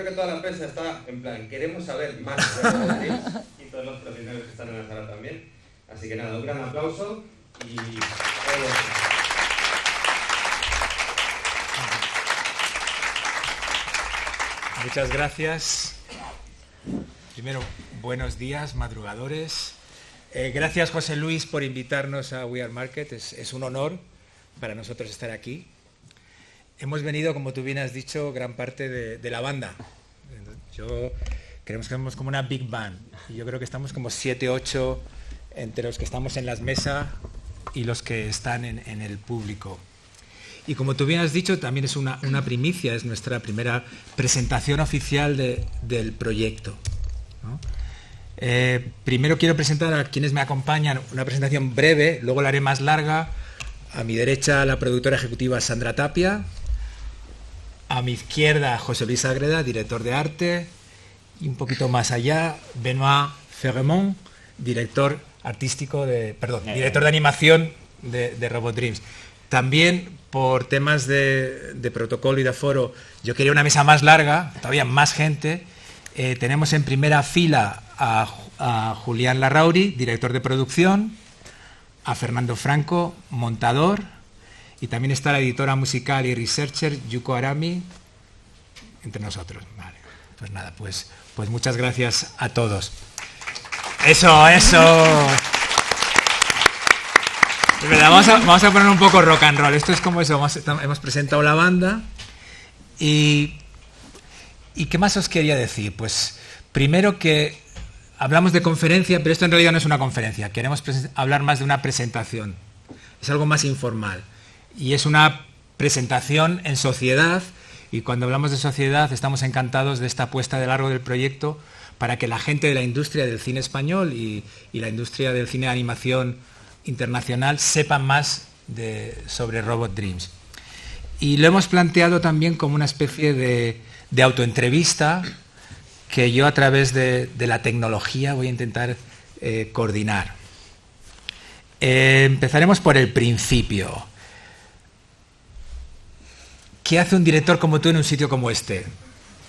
creo que toda la prensa está en plan, queremos saber más de Robot Dreams y todos los profesionales que están en la sala también. Así que nada, un gran aplauso y... Muchas gracias. Primero, buenos días, madrugadores. Gracias, José Luis, por invitarnos a We Are Market. Es un honor para nosotros estar aquí. Hemos venido, como tú bien has dicho, gran parte de la banda. Creemos que somos como una big band. Y yo creo que estamos como 7, 8 entre los que estamos en las mesas y los que están en el público. Y como tú bien has dicho, también es una primicia, es nuestra primera presentación oficial del proyecto, ¿no? Primero quiero presentar a quienes me acompañan, una presentación breve, luego la haré más larga. A mi derecha, la productora ejecutiva Sandra Tapia. A mi izquierda, José Luis Ágreda, director de arte. Y un poquito más allá, Benoît Ferremont, director de animación de Robot Dreams. También, por temas de protocolo y de aforo, yo quería una mesa más larga, todavía más gente. Tenemos en primera fila a Julián Larrauri, director de producción, a Fernando Franco, montador, y también está la editora musical y researcher Yuko Arami, entre nosotros. Vale. Pues nada, pues muchas gracias a todos. ¡Eso! Vamos a poner un poco rock and roll. Esto es como eso, hemos presentado la banda. ¿Y qué más os quería decir? Pues primero que hablamos de conferencia, pero esto en realidad no es una conferencia. Queremos hablar más de una presentación. Es algo más informal. Y es una presentación en sociedad. Y cuando hablamos de sociedad estamos encantados de esta apuesta de largo del proyecto para que la gente de la industria del cine español y la industria del cine de animación internacional sepan más sobre Robot Dreams. Y lo hemos planteado también como una especie de autoentrevista que yo a través de la tecnología voy a intentar coordinar. Empezaremos por el principio. ¿Qué hace un director como tú en un sitio como este?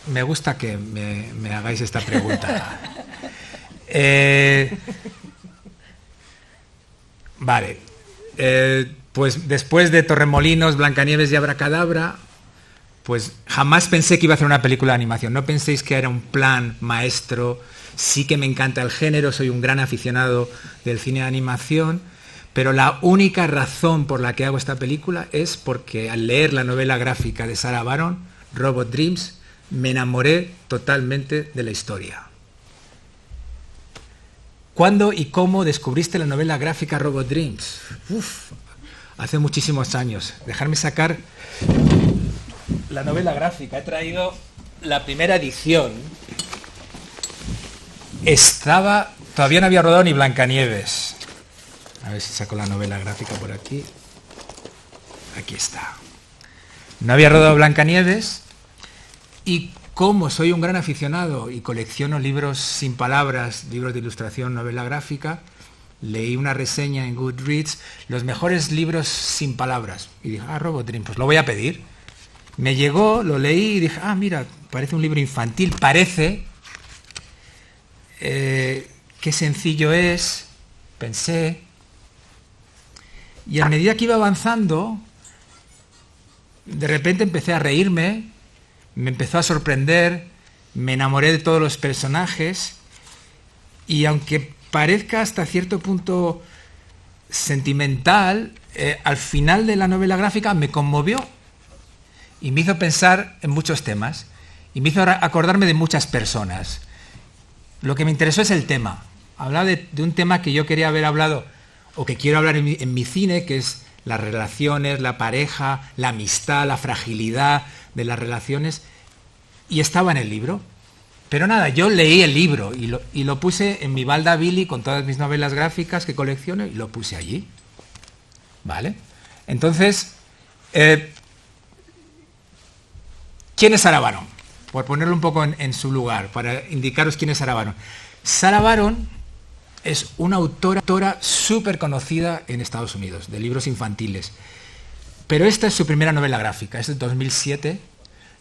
Me gusta que me hagáis esta pregunta. Vale. Pues después de Torremolinos, Blancanieves y Abracadabra, pues jamás pensé que iba a hacer una película de animación. No penséis que era un plan maestro. Sí que me encanta el género, soy un gran aficionado del cine de animación, pero la única razón por la que hago esta película es porque al leer la novela gráfica de Sarah Baron, Robot Dreams, me enamoré totalmente de la historia. ¿Cuándo y cómo descubriste la novela gráfica Robot Dreams? Hace muchísimos años. Dejarme sacar la novela gráfica. He traído la primera edición. Todavía no había rodado ni Blancanieves. A ver si saco la novela gráfica por aquí. Aquí está. No había rodado Blancanieves y como soy un gran aficionado y colecciono libros sin palabras, libros de ilustración, novela gráfica, leí una reseña en Goodreads, los mejores libros sin palabras. Y dije, Robot Dreams, pues lo voy a pedir. Me llegó, lo leí y dije, mira, parece un libro infantil, parece. Qué sencillo es, pensé. Y a medida que iba avanzando, de repente empecé a reírme, me empezó a sorprender, me enamoré de todos los personajes y aunque parezca hasta cierto punto sentimental, al final de la novela gráfica me conmovió y me hizo pensar en muchos temas y me hizo acordarme de muchas personas. Lo que me interesó es el tema. Hablaba de un tema que yo quería haber hablado o que quiero hablar en mi cine, que es las relaciones, la pareja, la amistad, la fragilidad de las relaciones, y estaba en el libro. Pero nada, yo leí el libro y lo puse en mi balda Billy con todas mis novelas gráficas que colecciono y lo puse allí. ¿Vale? Entonces, ¿quién es Sarah Baron? Por ponerlo un poco en su lugar, para indicaros quién es Sarah Baron. Sarah Baron es una autora súper conocida en Estados Unidos, de libros infantiles. Pero esta es su primera novela gráfica, es de 2007.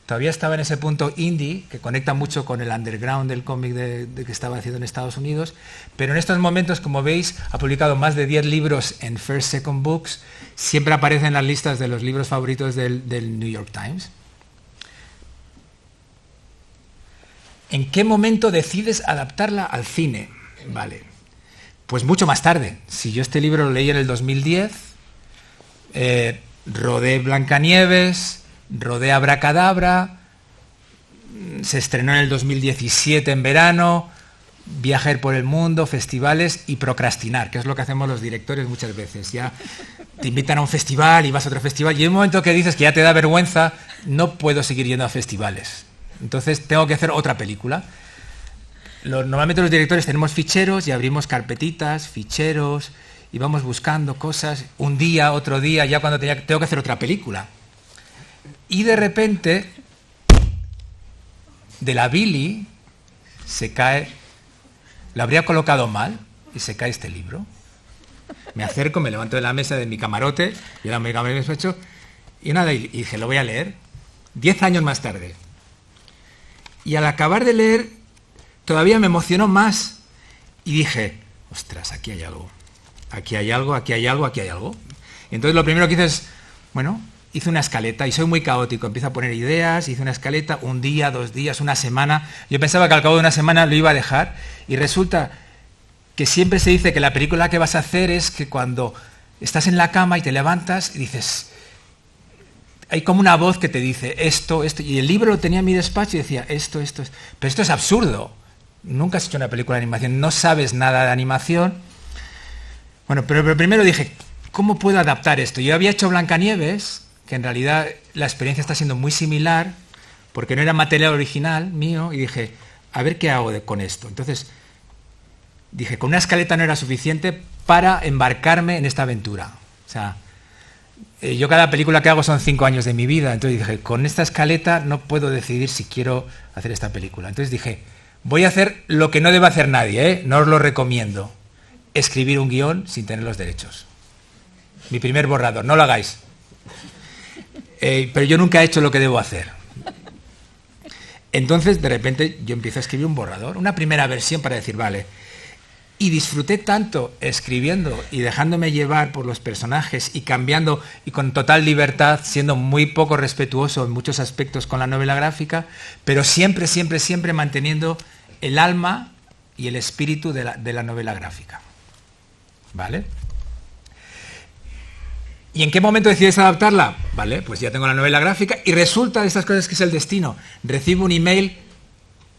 Todavía estaba en ese punto indie, que conecta mucho con el underground del cómic de que estaba haciendo en Estados Unidos, pero en estos momentos, como veis, ha publicado más de 10 libros en First Second Books, siempre aparece en las listas de los libros favoritos del New York Times. ¿En qué momento decides adaptarla al cine? Vale, pues mucho más tarde. Si yo este libro lo leí en el 2010, rodé Blancanieves, rodé Abracadabra, se estrenó en el 2017 en verano, viajar por el mundo, festivales y procrastinar, que es lo que hacemos los directores muchas veces. Ya te invitan a un festival y vas a otro festival y hay un momento que dices que ya te da vergüenza, no puedo seguir yendo a festivales. Entonces tengo que hacer otra película. Normalmente los directores tenemos ficheros y abrimos carpetitas, ficheros, y vamos buscando cosas, un día, otro día, ya cuando tengo que hacer otra película. Y de repente, de la Billy se cae, lo habría colocado mal y se cae este libro. Me acerco, me levanto de la mesa de mi camarote, y era mi camarote despacho, y nada, y dije, lo voy a leer 10 años más tarde. Y al acabar de leer, todavía me emocionó más y dije, ostras, aquí hay algo, aquí hay algo, aquí hay algo, aquí hay algo. Y entonces lo primero que hice es, bueno, hice una escaleta y soy muy caótico, empiezo a poner ideas, hice una escaleta, un día, 2 días, una semana. Yo pensaba que al cabo de una semana lo iba a dejar y resulta que siempre se dice que la película que vas a hacer es que cuando estás en la cama y te levantas y dices, hay como una voz que te dice esto, y el libro lo tenía en mi despacho y decía esto, pero esto es absurdo. Nunca has hecho una película de animación, no sabes nada de animación. Bueno, pero primero dije, ¿cómo puedo adaptar esto? Yo había hecho Blancanieves, que en realidad la experiencia está siendo muy similar, porque no era material original mío, y dije, a ver qué hago con esto. Entonces, dije, con una escaleta no era suficiente para embarcarme en esta aventura. O sea, yo cada película que hago son 5 años de mi vida, entonces dije, con esta escaleta no puedo decidir si quiero hacer esta película. Entonces dije, voy a hacer lo que no debe hacer nadie, no os lo recomiendo, escribir un guión sin tener los derechos. Mi primer borrador, no lo hagáis. Pero yo nunca he hecho lo que debo hacer. Entonces, de repente, yo empiezo a escribir un borrador, una primera versión para decir, vale. Y disfruté tanto escribiendo y dejándome llevar por los personajes y cambiando y con total libertad, siendo muy poco respetuoso en muchos aspectos con la novela gráfica, pero siempre, siempre, siempre manteniendo el alma y el espíritu de la novela gráfica. ¿Vale? ¿Y en qué momento decides adaptarla? Vale, pues ya tengo la novela gráfica y resulta de estas cosas que es el destino. Recibo un email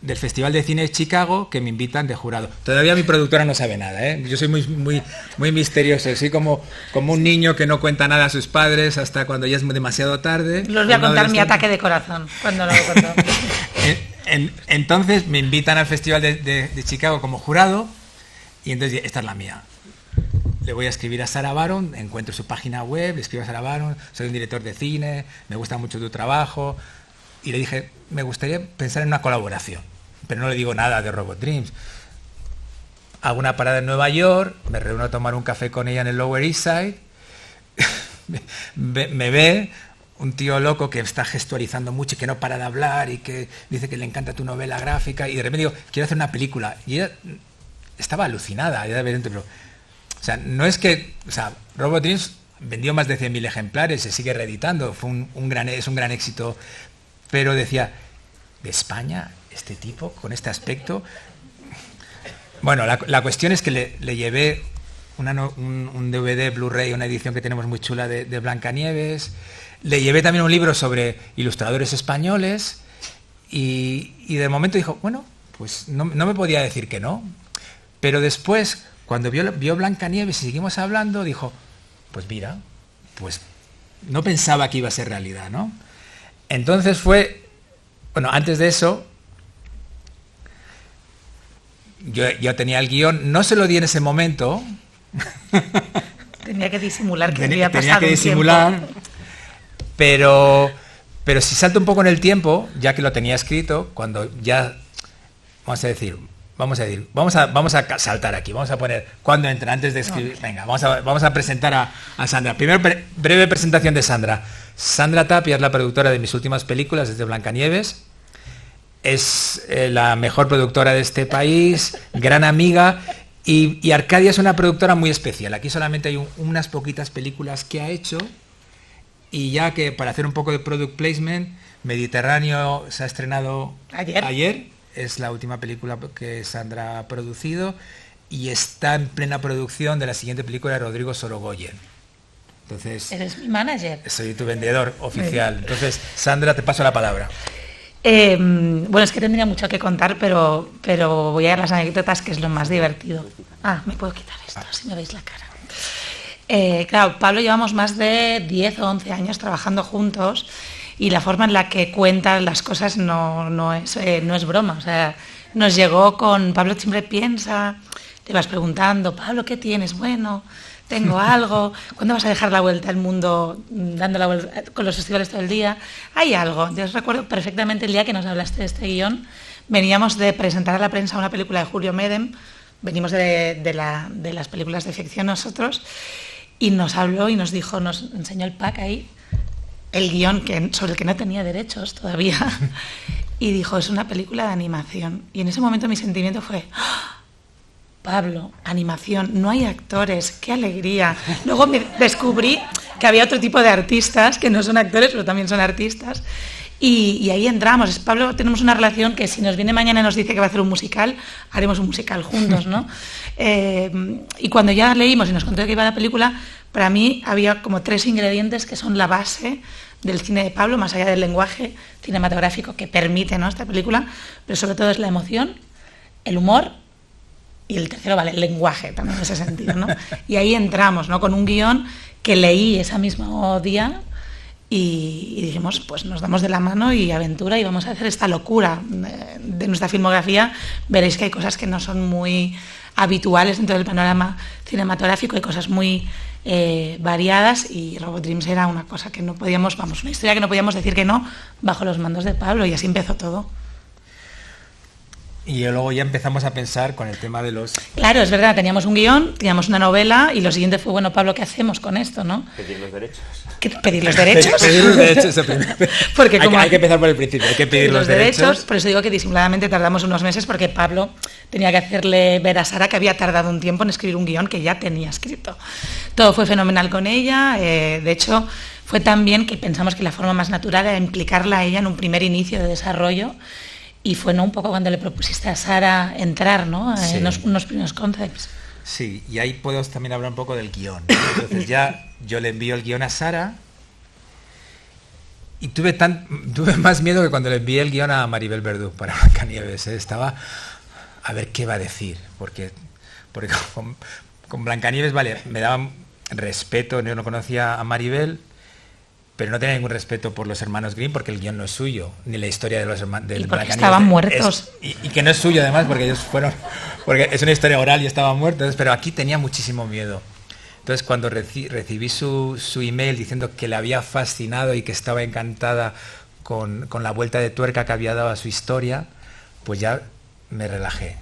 del Festival de Cine de Chicago que me invitan de jurado. Todavía mi productora no sabe nada, ¿eh? Yo soy muy misterioso, soy como un niño que no cuenta nada a sus padres hasta cuando ya es demasiado tarde. Les voy a contar mi ataque de corazón cuando lo contó. Entonces me invitan al Festival de Chicago como jurado y entonces esta es la mía. Le voy a escribir a Sarah Baron, encuentro su página web, le escribo a Sarah Baron, soy un director de cine, me gusta mucho tu trabajo, y le dije, me gustaría pensar en una colaboración, pero no le digo nada de Robot Dreams. Hago una parada en Nueva York, me reúno a tomar un café con ella en el Lower East Side, me ve un tío loco que está gestualizando mucho y que no para de hablar y que dice que le encanta tu novela gráfica, y de repente digo, quiero hacer una película, y ella estaba alucinada, ya de ver dentro. O sea, no es que... O sea, Robot Dreams vendió más de 100.000 ejemplares, se sigue reeditando, es un gran éxito, pero decía, ¿de España este tipo, con este aspecto? Bueno, la cuestión es que le llevé un DVD, Blu-ray, una edición que tenemos muy chula de Blancanieves, le llevé también un libro sobre ilustradores españoles, y de momento dijo, bueno, pues no me podía decir que no, pero después... Cuando vio Blancanieves y seguimos hablando, dijo, pues mira, pues no pensaba que iba a ser realidad, ¿no? Entonces bueno, antes de eso, yo tenía el guión, no se lo di en ese momento. Tenía que disimular que había pasado un tiempo. Pero si salto un poco en el tiempo, ya que lo tenía escrito, cuando ya, vamos a saltar aquí, vamos a poner cuándo entra, antes de escribir. Venga, vamos a presentar a Sandra. Primero, breve presentación de Sandra. Sandra Tapia es la productora de mis últimas películas, desde Blancanieves. Es la mejor productora de este país, gran amiga, y Arcadia es una productora muy especial. Aquí solamente hay unas poquitas películas que ha hecho, y ya que para hacer un poco de product placement, Mediterráneo se ha estrenado ayer, es la última película que Sandra ha producido, y está en plena producción de la siguiente película de Rodrigo Sorogoyen. Entonces, eres mi manager. Soy tu vendedor oficial. Entonces, Sandra, te paso la palabra. Bueno, es que tendría mucho que contar, pero voy a ir a las anécdotas, que es lo más divertido. Me puedo quitar esto, si me veis la cara. Claro, Pablo, llevamos más de 10 o 11 años trabajando juntos, y la forma en la que cuentan las cosas no es broma. O sea, nos llegó con Pablo siempre piensa, te vas preguntando, Pablo, ¿qué tienes? Bueno, tengo algo. ¿Cuándo vas a dejar la vuelta al mundo dando la vuelta con los festivales todo el día? Hay algo. Yo recuerdo perfectamente el día que nos hablaste de este guión. Veníamos de presentar a la prensa una película de Julio Medem, venimos de las películas de ficción nosotros, y nos habló y nos dijo, nos enseñó el pack ahí, el guión sobre el que no tenía derechos todavía, y dijo, es una película de animación. Y en ese momento mi sentimiento fue... Pablo, animación, no hay actores, qué alegría. Luego me descubrí que había otro tipo de artistas, que no son actores, pero también son artistas, y ahí entramos. Pablo, tenemos una relación que si nos viene mañana y nos dice que va a hacer un musical, haremos un musical juntos, ¿no? Y cuando ya leímos y nos contó que iba la película, para mí había como 3 ingredientes que son la base del cine de Pablo, más allá del lenguaje cinematográfico que permite, ¿no?, esta película, pero sobre todo es la emoción, el humor, y el tercero, el lenguaje también en ese sentido, ¿no? Y ahí entramos, ¿no?, con un guión que leí ese mismo día, y dijimos, pues nos damos de la mano y aventura, y vamos a hacer esta locura de nuestra filmografía. Veréis que hay cosas que no son muy habituales dentro del panorama cinematográfico, hay cosas muy variadas, y Robot Dreams era una cosa que no podíamos, una historia que no podíamos decir que no, bajo los mandos de Pablo, y así empezó todo. Y luego ya empezamos a pensar con el tema de los... Claro, es verdad, teníamos un guión, teníamos una novela, y lo siguiente fue, bueno, Pablo, ¿qué hacemos con esto, no? Pedir los derechos. ¿Pedir los derechos? Pedir los derechos. Porque hay que empezar por el principio, hay que pedir los derechos. Por eso digo que disimuladamente tardamos unos meses, porque Pablo tenía que hacerle ver a Sara que había tardado un tiempo en escribir un guión que ya tenía escrito. Todo fue fenomenal con ella, de hecho, fue tan bien que pensamos que la forma más natural era implicarla a ella en un primer inicio de desarrollo. Y fue, ¿no?, un poco cuando le propusiste a Sara entrar, ¿no?, sí, en unos primeros concepts. Sí, y ahí puedo también hablar un poco del guión. Entonces ya yo le envío el guión a Sara, y tuve más miedo que cuando le envié el guión a Maribel Verdú para Blancanieves. Estaba a ver qué va a decir, porque con Blancanieves, me daba respeto, yo no conocía a Maribel, pero no tenía ningún respeto por los hermanos Grimm, porque el guión no es suyo, ni la historia de los hermanos de Blancanieves. Estaban muertos. Y que no es suyo además, porque ellos porque es una historia oral y estaban muertos, pero aquí tenía muchísimo miedo. Entonces cuando recibí su email diciendo que le había fascinado y que estaba encantada con la vuelta de tuerca que había dado a su historia, pues ya me relajé.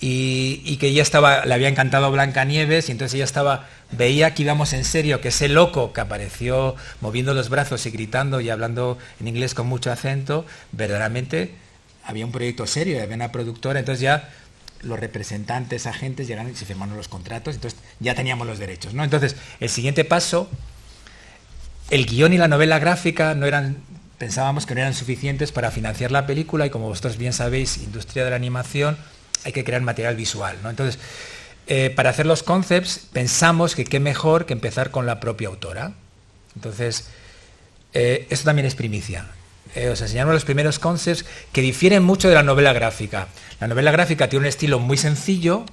Y que ella le había encantado Blancanieves, y entonces ella veía que íbamos en serio, que ese loco que apareció moviendo los brazos y gritando y hablando en inglés con mucho acento, verdaderamente había un proyecto serio, había una productora. Entonces ya los representantes, agentes llegaron y se firmaron los contratos, entonces ya teníamos los derechos, ¿no? Entonces el siguiente paso, el guión y la novela gráfica pensábamos que no eran suficientes para financiar la película, y como vosotros bien sabéis, industria de la animación, hay que crear material visual, ¿no? Entonces, para hacer los concepts, pensamos que qué mejor que empezar con la propia autora. Entonces, esto también es primicia. Os enseñamos los primeros concepts, que difieren mucho de la novela gráfica. La novela gráfica tiene un estilo muy sencillo,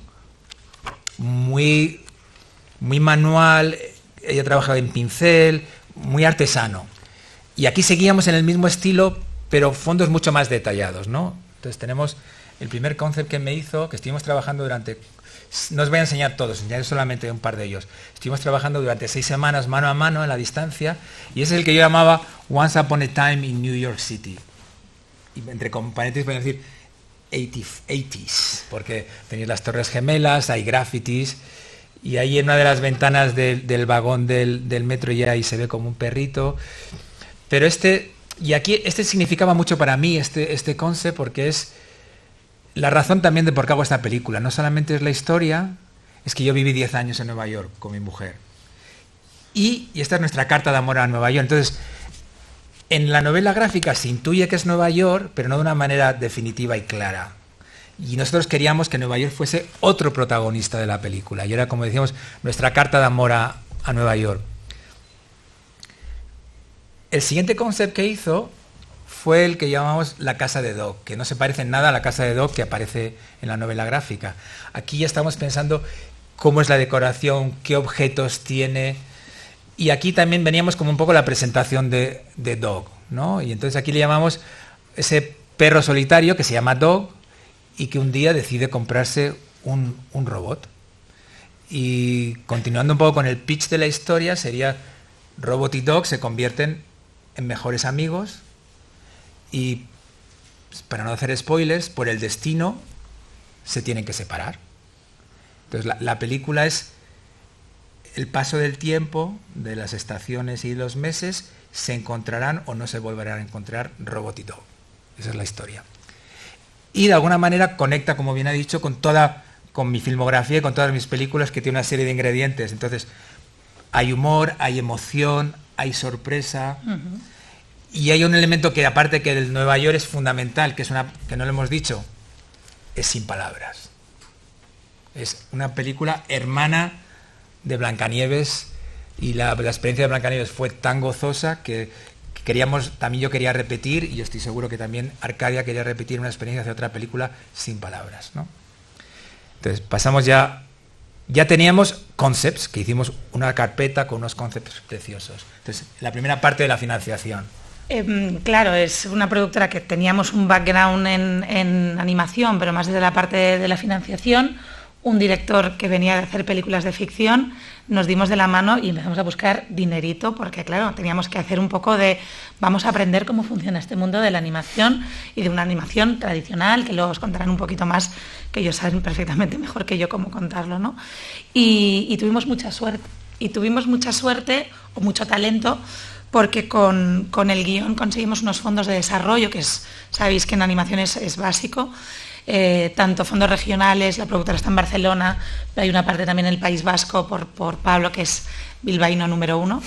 muy manual, ella trabajaba en pincel, muy artesano. Y aquí seguíamos en el mismo estilo, pero fondos mucho más detallados, ¿no? Entonces tenemos el primer concept que me hizo, que estuvimos trabajando no os voy a enseñar todos, enseñaré solamente un par de ellos. Estuvimos trabajando durante 6 semanas mano a mano en la distancia, y ese es el que yo llamaba Once Upon a Time in New York City. Y entre paréntesis voy a decir 80s, porque tenéis las Torres Gemelas, hay grafitis, y ahí en una de las ventanas del vagón del metro ya ahí se ve como un perrito. Pero este significaba mucho para mí, este concept, porque es la razón también de por qué hago esta película. No solamente es la historia, es que yo viví 10 años en Nueva York con mi mujer. Y esta es nuestra carta de amor a Nueva York. Entonces, en la novela gráfica se intuye que es Nueva York, pero no de una manera definitiva y clara. Y nosotros queríamos que Nueva York fuese otro protagonista de la película. Y era, como decíamos, nuestra carta de amor a Nueva York. El siguiente concept que hizo fue el que llamamos la casa de Doc, que no se parece en nada a la casa de Doc que aparece en la novela gráfica. Aquí ya estamos pensando cómo es la decoración, qué objetos tiene. Y aquí también veníamos como un poco la presentación de Doc, ¿no? Y entonces aquí le llamamos ese perro solitario que se llama Doc y que un día decide comprarse un robot. Y continuando un poco con el pitch de la historia, sería Robot y Doc se convierten en mejores amigos y, para no hacer spoilers, por el destino se tienen que separar. Entonces la película es el paso del tiempo, de las estaciones y los meses, se encontrarán o no se volverán a encontrar Robot y Doc. Esa es la historia. Y de alguna manera conecta, como bien ha dicho, con mi filmografía y con todas mis películas, que tiene una serie de ingredientes. Entonces, hay humor, hay emoción, hay sorpresa. Uh-huh. Y hay un elemento que, aparte que el Nueva York es fundamental, que no lo hemos dicho, es sin palabras. Es una película hermana de Blancanieves, y la experiencia de Blancanieves fue tan gozosa que yo quería repetir, y yo estoy seguro que también Arcadia quería repetir una experiencia de otra película sin palabras, ¿no? Entonces pasamos ya teníamos concepts, que hicimos una carpeta con unos conceptos preciosos. Entonces, la primera parte de la financiación. Claro, es una productora que teníamos un background en animación, pero más desde la parte de la financiación. Un director que venía de hacer películas de ficción, nos dimos de la mano y empezamos a buscar dinerito, porque claro, teníamos que hacer un poco vamos a aprender cómo funciona este mundo de la animación y de una animación tradicional, que luego os contarán un poquito más, que ellos saben perfectamente mejor que yo cómo contarlo, ¿no? Y tuvimos mucha suerte, o mucho talento, porque con el guión conseguimos unos fondos de desarrollo, que sabéis que en animación es básico. Tanto fondos regionales, la productora está en Barcelona, pero hay una parte también en el País Vasco por Pablo, que es bilbaíno número 1,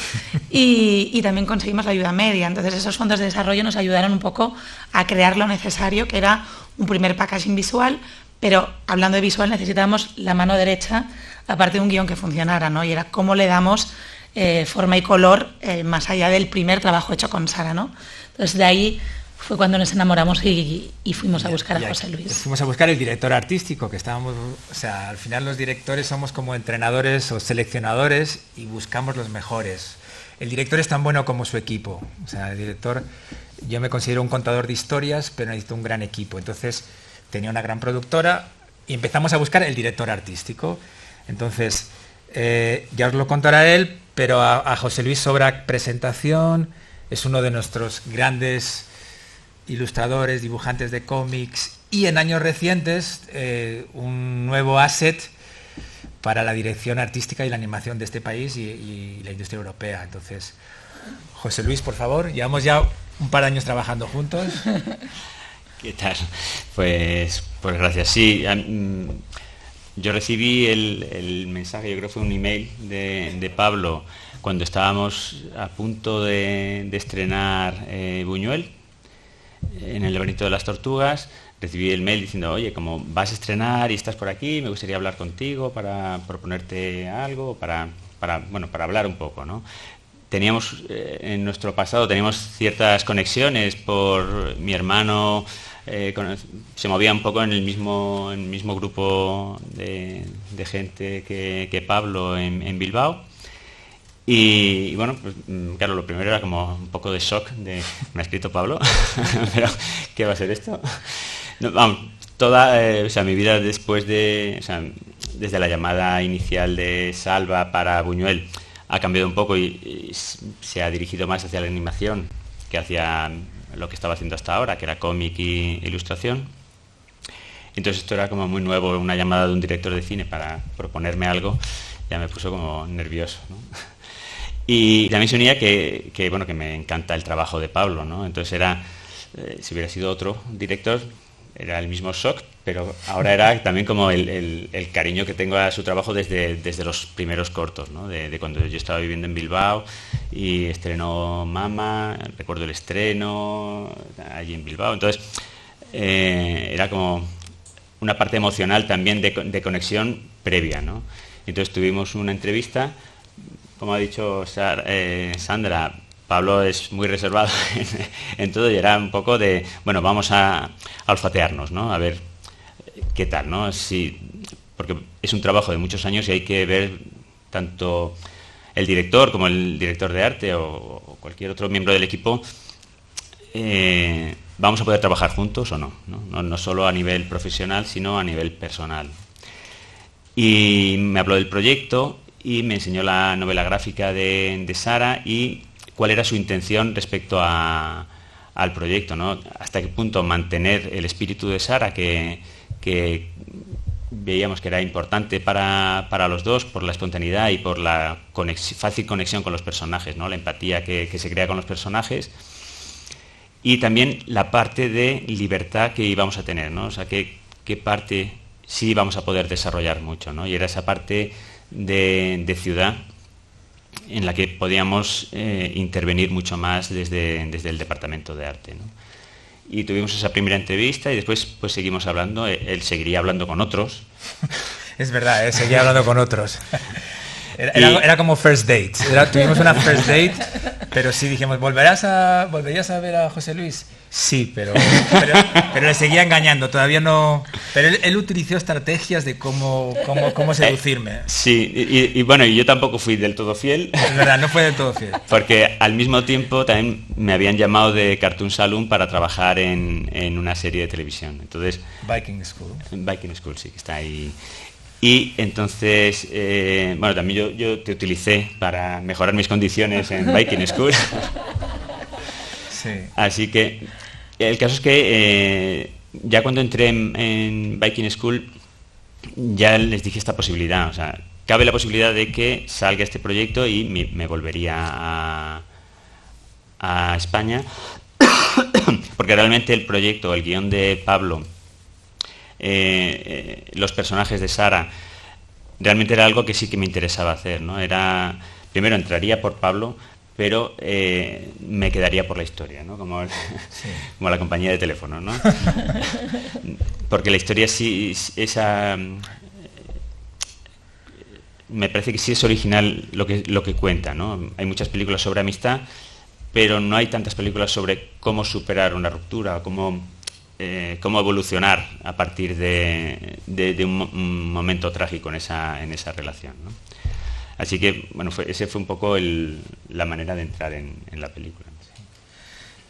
y también conseguimos la ayuda media. Entonces esos fondos de desarrollo nos ayudaron un poco a crear lo necesario, que era un primer packaging visual, pero hablando de visual necesitábamos la mano derecha, aparte de un guión que funcionara, ¿no? Y era cómo le damos forma y color más allá del primer trabajo hecho con Sara, ¿no? Entonces de ahí fue cuando nos enamoramos y fuimos a buscar a José Luis. Fuimos a buscar el director artístico, que estábamos, al final los directores somos como entrenadores o seleccionadores y buscamos los mejores. El director es tan bueno como su equipo. El director, yo me considero un contador de historias, pero necesito un gran equipo. Entonces tenía una gran productora y empezamos a buscar el director artístico. Entonces, ya os lo contará él, pero a José Luis sobra presentación, es uno de nuestros grandes ilustradores, dibujantes de cómics, y en años recientes un nuevo asset para la dirección artística y la animación de este país y la industria europea. Entonces, José Luis, por favor, llevamos ya un par de años trabajando juntos. ¿Qué tal? Pues gracias. Sí, yo recibí el mensaje, yo creo que fue un email de Pablo cuando estábamos a punto de estrenar Buñuel en el laberinto de las tortugas. Recibí el mail diciendo, oye, como vas a estrenar y estás por aquí, me gustaría hablar contigo para proponerte algo, para hablar un poco, ¿no? Teníamos, en nuestro pasado, teníamos ciertas conexiones por mi hermano, se movía un poco en el mismo grupo de gente que Pablo en Bilbao. Y bueno, pues claro, lo primero era como un poco de shock me ha escrito Pablo, pero ¿qué va a ser esto? No, vamos, mi vida después desde la llamada inicial de Salva para Buñuel ha cambiado un poco y se ha dirigido más hacia la animación que hacia lo que estaba haciendo hasta ahora, que era cómic y ilustración. Entonces esto era como muy nuevo, una llamada de un director de cine para proponerme algo. ya me puso como nervioso, ¿no? Y también se unía que me encanta el trabajo de Pablo, ¿no? Entonces era, si hubiera sido otro director, era el mismo shock, pero ahora era también como el cariño que tengo a su trabajo desde los primeros cortos, ¿no? De cuando yo estaba viviendo en Bilbao y estrenó Mama, recuerdo el estreno allí en Bilbao. Entonces era como una parte emocional también de conexión previa, ¿no? Entonces tuvimos una entrevista, como ha dicho Sandra, Pablo es muy reservado en todo y era un poco de, bueno, vamos a olfatearnos, ¿no? A ver qué tal, ¿no? Porque es un trabajo de muchos años y hay que ver tanto el director como el director de arte o cualquier otro miembro del equipo, vamos a poder trabajar juntos o no, ¿no? No solo a nivel profesional, sino a nivel personal. Y me habló del proyecto y me enseñó la novela gráfica de Sara y cuál era su intención respecto al proyecto, ¿no? Hasta qué punto mantener el espíritu de Sara, que veíamos que era importante para los dos, por la espontaneidad y por la fácil conexión con los personajes, ¿no? La empatía que se crea con los personajes, y también la parte de libertad que íbamos a tener, ¿no? O sea, qué parte sí íbamos a poder desarrollar mucho, ¿no? Y era esa parte de ciudad en la que podíamos intervenir mucho más desde el departamento de arte, ¿no? Y tuvimos esa primera entrevista y después pues seguimos hablando, él seguiría hablando con otros. Es verdad, seguía hablando con otros. Era como first date, tuvimos una first date, pero sí dijimos, ¿volverías a ver a José Luis? Sí, pero le seguía engañando, todavía no. Pero él utilizó estrategias de cómo seducirme. Sí, y bueno, y yo tampoco fui del todo fiel. Es verdad, no fue del todo fiel. Porque al mismo tiempo también me habían llamado de Cartoon Saloon para trabajar en una serie de televisión. Entonces, Viking School. Viking School, sí, que está ahí. Y entonces, bueno, también yo te utilicé para mejorar mis condiciones en Viking School. Sí. Así que el caso es que ya cuando entré en Viking School ya les dije esta posibilidad, o sea, cabe la posibilidad de que salga este proyecto y me volvería a España, porque realmente el proyecto, el guión de Pablo, los personajes de Sara, realmente era algo que sí que me interesaba hacer, ¿no? Primero entraría por Pablo, pero me quedaría por la historia, ¿no? Como la compañía de teléfono, ¿no? Porque la historia sí, me parece que sí es original lo que cuenta, ¿no? Hay muchas películas sobre amistad, pero no hay tantas películas sobre cómo superar una ruptura, cómo evolucionar a partir de un momento trágico en esa relación, ¿no? Así que, bueno, ese fue un poco la manera de entrar en la película.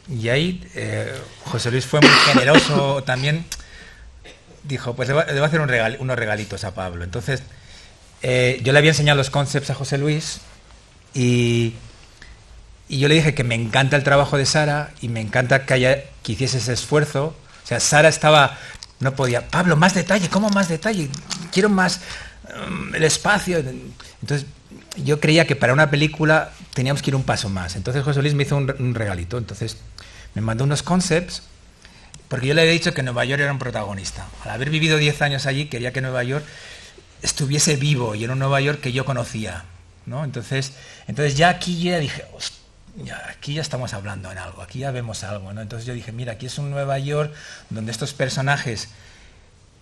Y ahí José Luis fue muy generoso también. Dijo, pues le voy a hacer unos regalitos a Pablo. Entonces, yo le había enseñado los concepts a José Luis y yo le dije que me encanta el trabajo de Sara y me encanta que hiciese ese esfuerzo. O sea, Sara no podía, Pablo, más detalle, ¿cómo más detalle? Quiero más el espacio. Entonces, yo creía que para una película teníamos que ir un paso más. Entonces José Luis me hizo un regalito. Entonces me mandó unos concepts, porque yo le había dicho que Nueva York era un protagonista. Al haber vivido 10 años allí, quería que Nueva York estuviese vivo y era un Nueva York que yo conocía, ¿no? Entonces ya aquí ya dije, aquí ya estamos hablando en algo, aquí ya vemos algo, ¿no? Entonces yo dije, mira, aquí es un Nueva York donde estos personajes,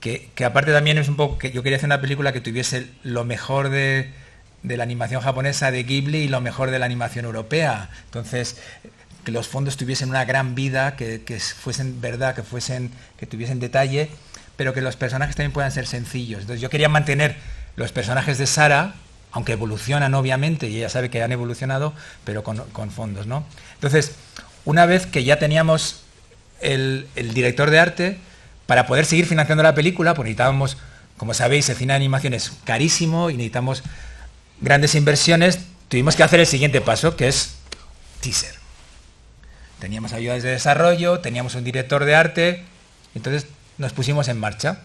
que aparte también es un poco que yo quería hacer una película que tuviese lo mejor de la animación japonesa de Ghibli y lo mejor de la animación europea. Entonces, que los fondos tuviesen una gran vida, que fuesen verdad, que tuviesen detalle, pero que los personajes también puedan ser sencillos. Entonces yo quería mantener los personajes de Sara, aunque evolucionan obviamente, y ella sabe que han evolucionado, pero con fondos, ¿no? Entonces, una vez que ya teníamos el director de arte, para poder seguir financiando la película, pues necesitábamos, como sabéis, el cine de animación es carísimo y necesitamos grandes inversiones, tuvimos que hacer el siguiente paso, que es teaser. Teníamos ayudas de desarrollo, teníamos un director de arte, entonces nos pusimos en marcha.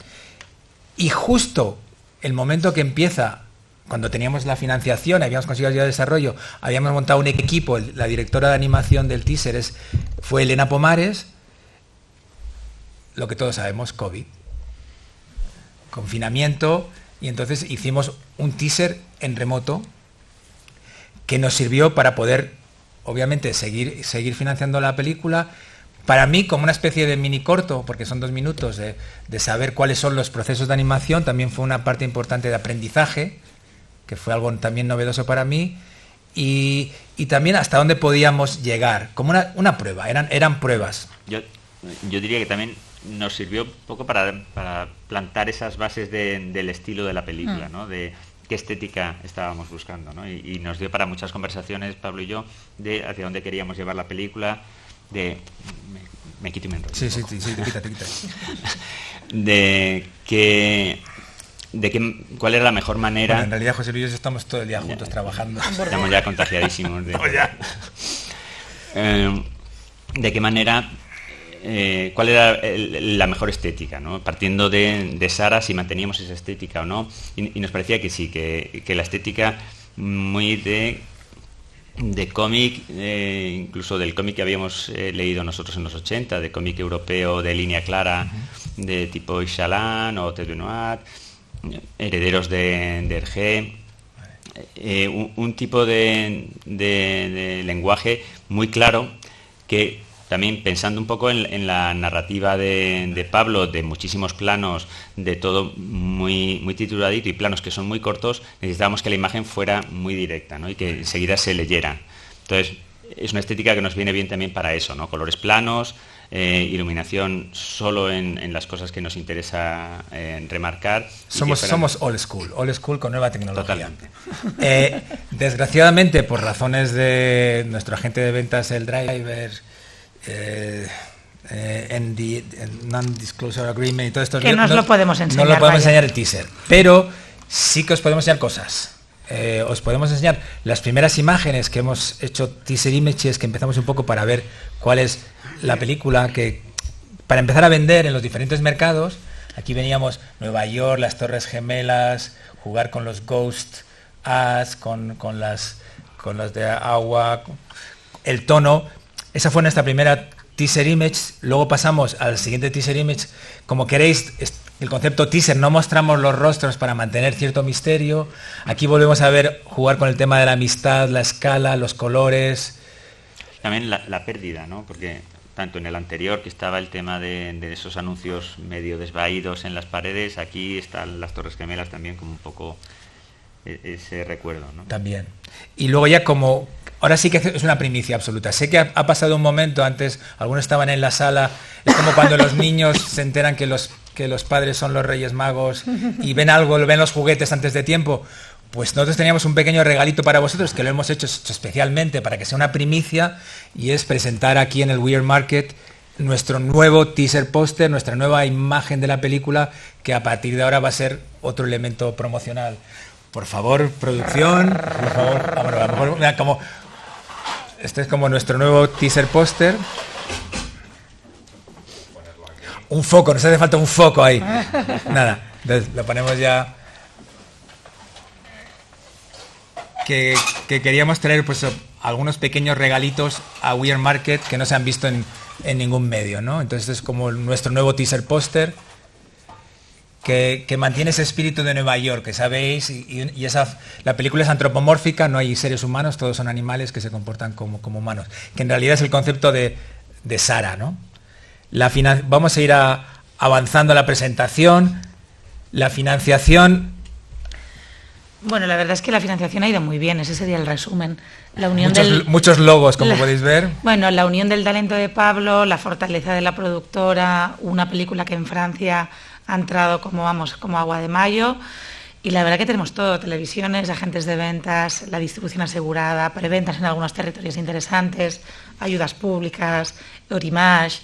Y justo el momento que empieza cuando teníamos la financiación, habíamos conseguido ayuda de desarrollo, habíamos montado un equipo, la directora de animación del teaser fue Elena Pomares, lo que todos sabemos, COVID, confinamiento, y entonces hicimos un teaser en remoto que nos sirvió para poder, obviamente, seguir financiando la película. Para mí, como una especie de mini corto, porque son 2 minutos, de saber cuáles son los procesos de animación, también fue una parte importante de aprendizaje, que fue algo también novedoso para mí, y también hasta dónde podíamos llegar, como una prueba, eran pruebas. Yo diría que también nos sirvió un poco para plantar esas bases del estilo de la película, ¿no? De qué estética estábamos buscando, ¿no? Y nos dio para muchas conversaciones, Pablo y yo, de hacia dónde queríamos llevar la película, de... Me quito y me enrollo. Sí, te quita. ¿Cuál era la mejor manera? Bueno, en realidad, José Luis y yo estamos todo el día juntos trabajando. Estamos ya contagiadísimos. Estamos ya. ¿De qué manera? ¿Cuál era la mejor estética, ¿no? Partiendo de Sara, si manteníamos esa estética o no. Y nos parecía que sí, que la estética muy de cómic, incluso del cómic que habíamos leído nosotros en los 80, de cómic europeo de línea clara, de tipo Ichalan o Ted Benoit, herederos de Hergé, un tipo de lenguaje muy claro, que también pensando un poco en la narrativa de Pablo, de muchísimos planos, de todo muy, muy tituladito y planos que son muy cortos, necesitábamos que la imagen fuera muy directa, ¿no? Y que enseguida se leyera. Entonces, es una estética que nos viene bien también para eso, ¿no? Colores planos, iluminación solo en las cosas que nos interesa remarcar. Somos old school con nueva tecnología. Desgraciadamente, por razones de nuestro agente de ventas, el driver, en non-disclosure agreement y todo esto, que no lo podemos enseñar. No lo podemos enseñar el teaser, pero sí que os podemos enseñar cosas. Os podemos enseñar las primeras imágenes que hemos hecho, teaser images, que empezamos un poco para ver cuál es la película, que para empezar a vender en los diferentes mercados. Aquí veníamos Nueva York, las Torres Gemelas, jugar con los ghost ads, con las de agua, el tono. Esa fue nuestra primera teaser image. Luego pasamos al siguiente teaser image. Como queréis, el concepto teaser, no mostramos los rostros para mantener cierto misterio. Aquí volvemos a ver, jugar con el tema de la amistad, la escala, los colores. También la pérdida, ¿no? Porque tanto en el anterior, que estaba el tema de esos anuncios medio desvaídos en las paredes, aquí están las Torres Gemelas también como un poco ese recuerdo, ¿no? También. Y luego ya como... Ahora sí que es una primicia absoluta. Sé que ha pasado un momento, antes algunos estaban en la sala, es como cuando los niños se enteran que los padres son los Reyes Magos y ven los juguetes antes de tiempo. Pues nosotros teníamos un pequeño regalito para vosotros, que lo hemos hecho especialmente para que sea una primicia, y es presentar aquí en el Weird Market nuestro nuevo teaser póster, nuestra nueva imagen de la película, que a partir de ahora va a ser otro elemento promocional. Por favor, producción, por favor, a lo mejor, mira, como... Este es como nuestro nuevo teaser póster. Un foco, nos hace falta un foco ahí. Nada, entonces lo ponemos ya. Que queríamos traer pues algunos pequeños regalitos a Weird Market que no se han visto en ningún medio, ¿no? Entonces es como nuestro nuevo teaser póster que mantiene ese espíritu de Nueva York, que sabéis, y la película es antropomórfica, no hay seres humanos, todos son animales que se comportan como humanos, que en realidad es el concepto de Sara, ¿no? Vamos a ir avanzando la presentación, la financiación. Bueno, la verdad es que la financiación ha ido muy bien, ese sería el resumen. La unión muchos logos, como podéis ver. Bueno, la unión del talento de Pablo, la fortaleza de la productora, una película que en Francia ha entrado como agua de mayo, y la verdad que tenemos todo: televisiones, agentes de ventas, la distribución asegurada, preventas en algunos territorios interesantes, ayudas públicas, Eurimage.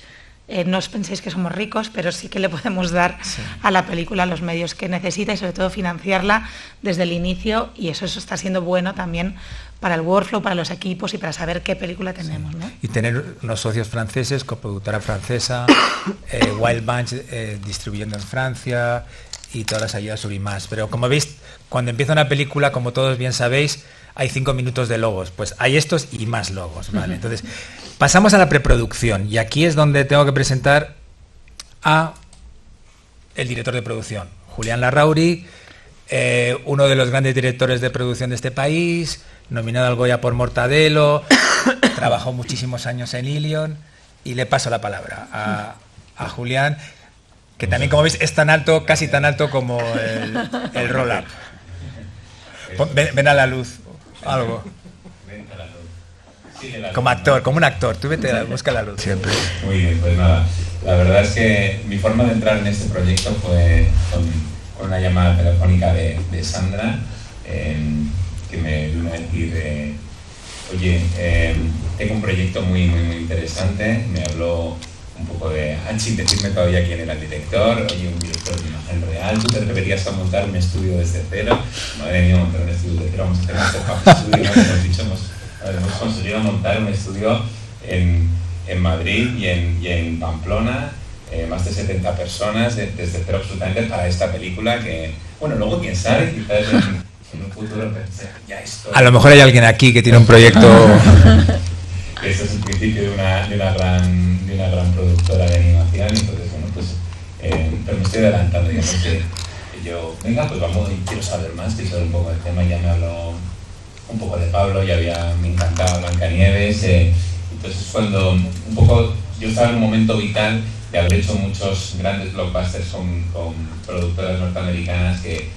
No os penséis que somos ricos, pero sí que le podemos dar a la película los medios que necesita y sobre todo financiarla desde el inicio, y eso está siendo bueno también para el workflow, para los equipos y para saber qué película tenemos, ¿no? Y tener unos socios franceses, coproductora francesa, Wild Bunch distribuyendo en Francia, y todas las ayudas Eurimage. Pero como veis, cuando empieza una película, como todos bien sabéis, hay 5 minutos de logos. Pues hay estos y más logos, ¿vale? Entonces, pasamos a la preproducción. Y aquí es donde tengo que presentar a el director de producción, Julián Larrauri, uno de los grandes directores de producción de este país, nominado al Goya por Mortadelo, trabajó muchísimos años en Ilion, y le paso la palabra a Julián, que también, como veis, es tan alto, casi tan alto como el roll-up. Ven a la luz, algo. Como actor, como un actor, tú vete, busca la luz siempre. Muy bien, pues nada, la verdad es que mi forma de entrar en este proyecto fue con una llamada telefónica de Sandra, que me vino a decir, oye, tengo un proyecto muy interesante. Me habló un poco sin decirme todavía quién era el director. Oye, un director de imagen real, ¿tú te atreverías a montar un estudio desde cero? Madre mía, montar un estudio desde cero, vamos a hacer un pop-up estudio, ¿no? Como hemos dicho, hemos conseguido montar un estudio en Madrid y en Pamplona, más de 70 personas desde cero absolutamente para esta película que, bueno, luego quién sabe, quizás en un futuro ya esto... A lo mejor hay alguien aquí que tiene un proyecto... Este es el principio de una gran productora de animación, entonces, bueno, pues, pero me estoy adelantando, digamos que yo, venga, pues vamos, y quiero saber más, quiero saber un poco del tema. Ya me habló un poco de Pablo, me encantaba Blancanieves, entonces cuando un poco yo estaba en un momento vital de haber hecho muchos grandes blockbusters con productoras norteamericanas, que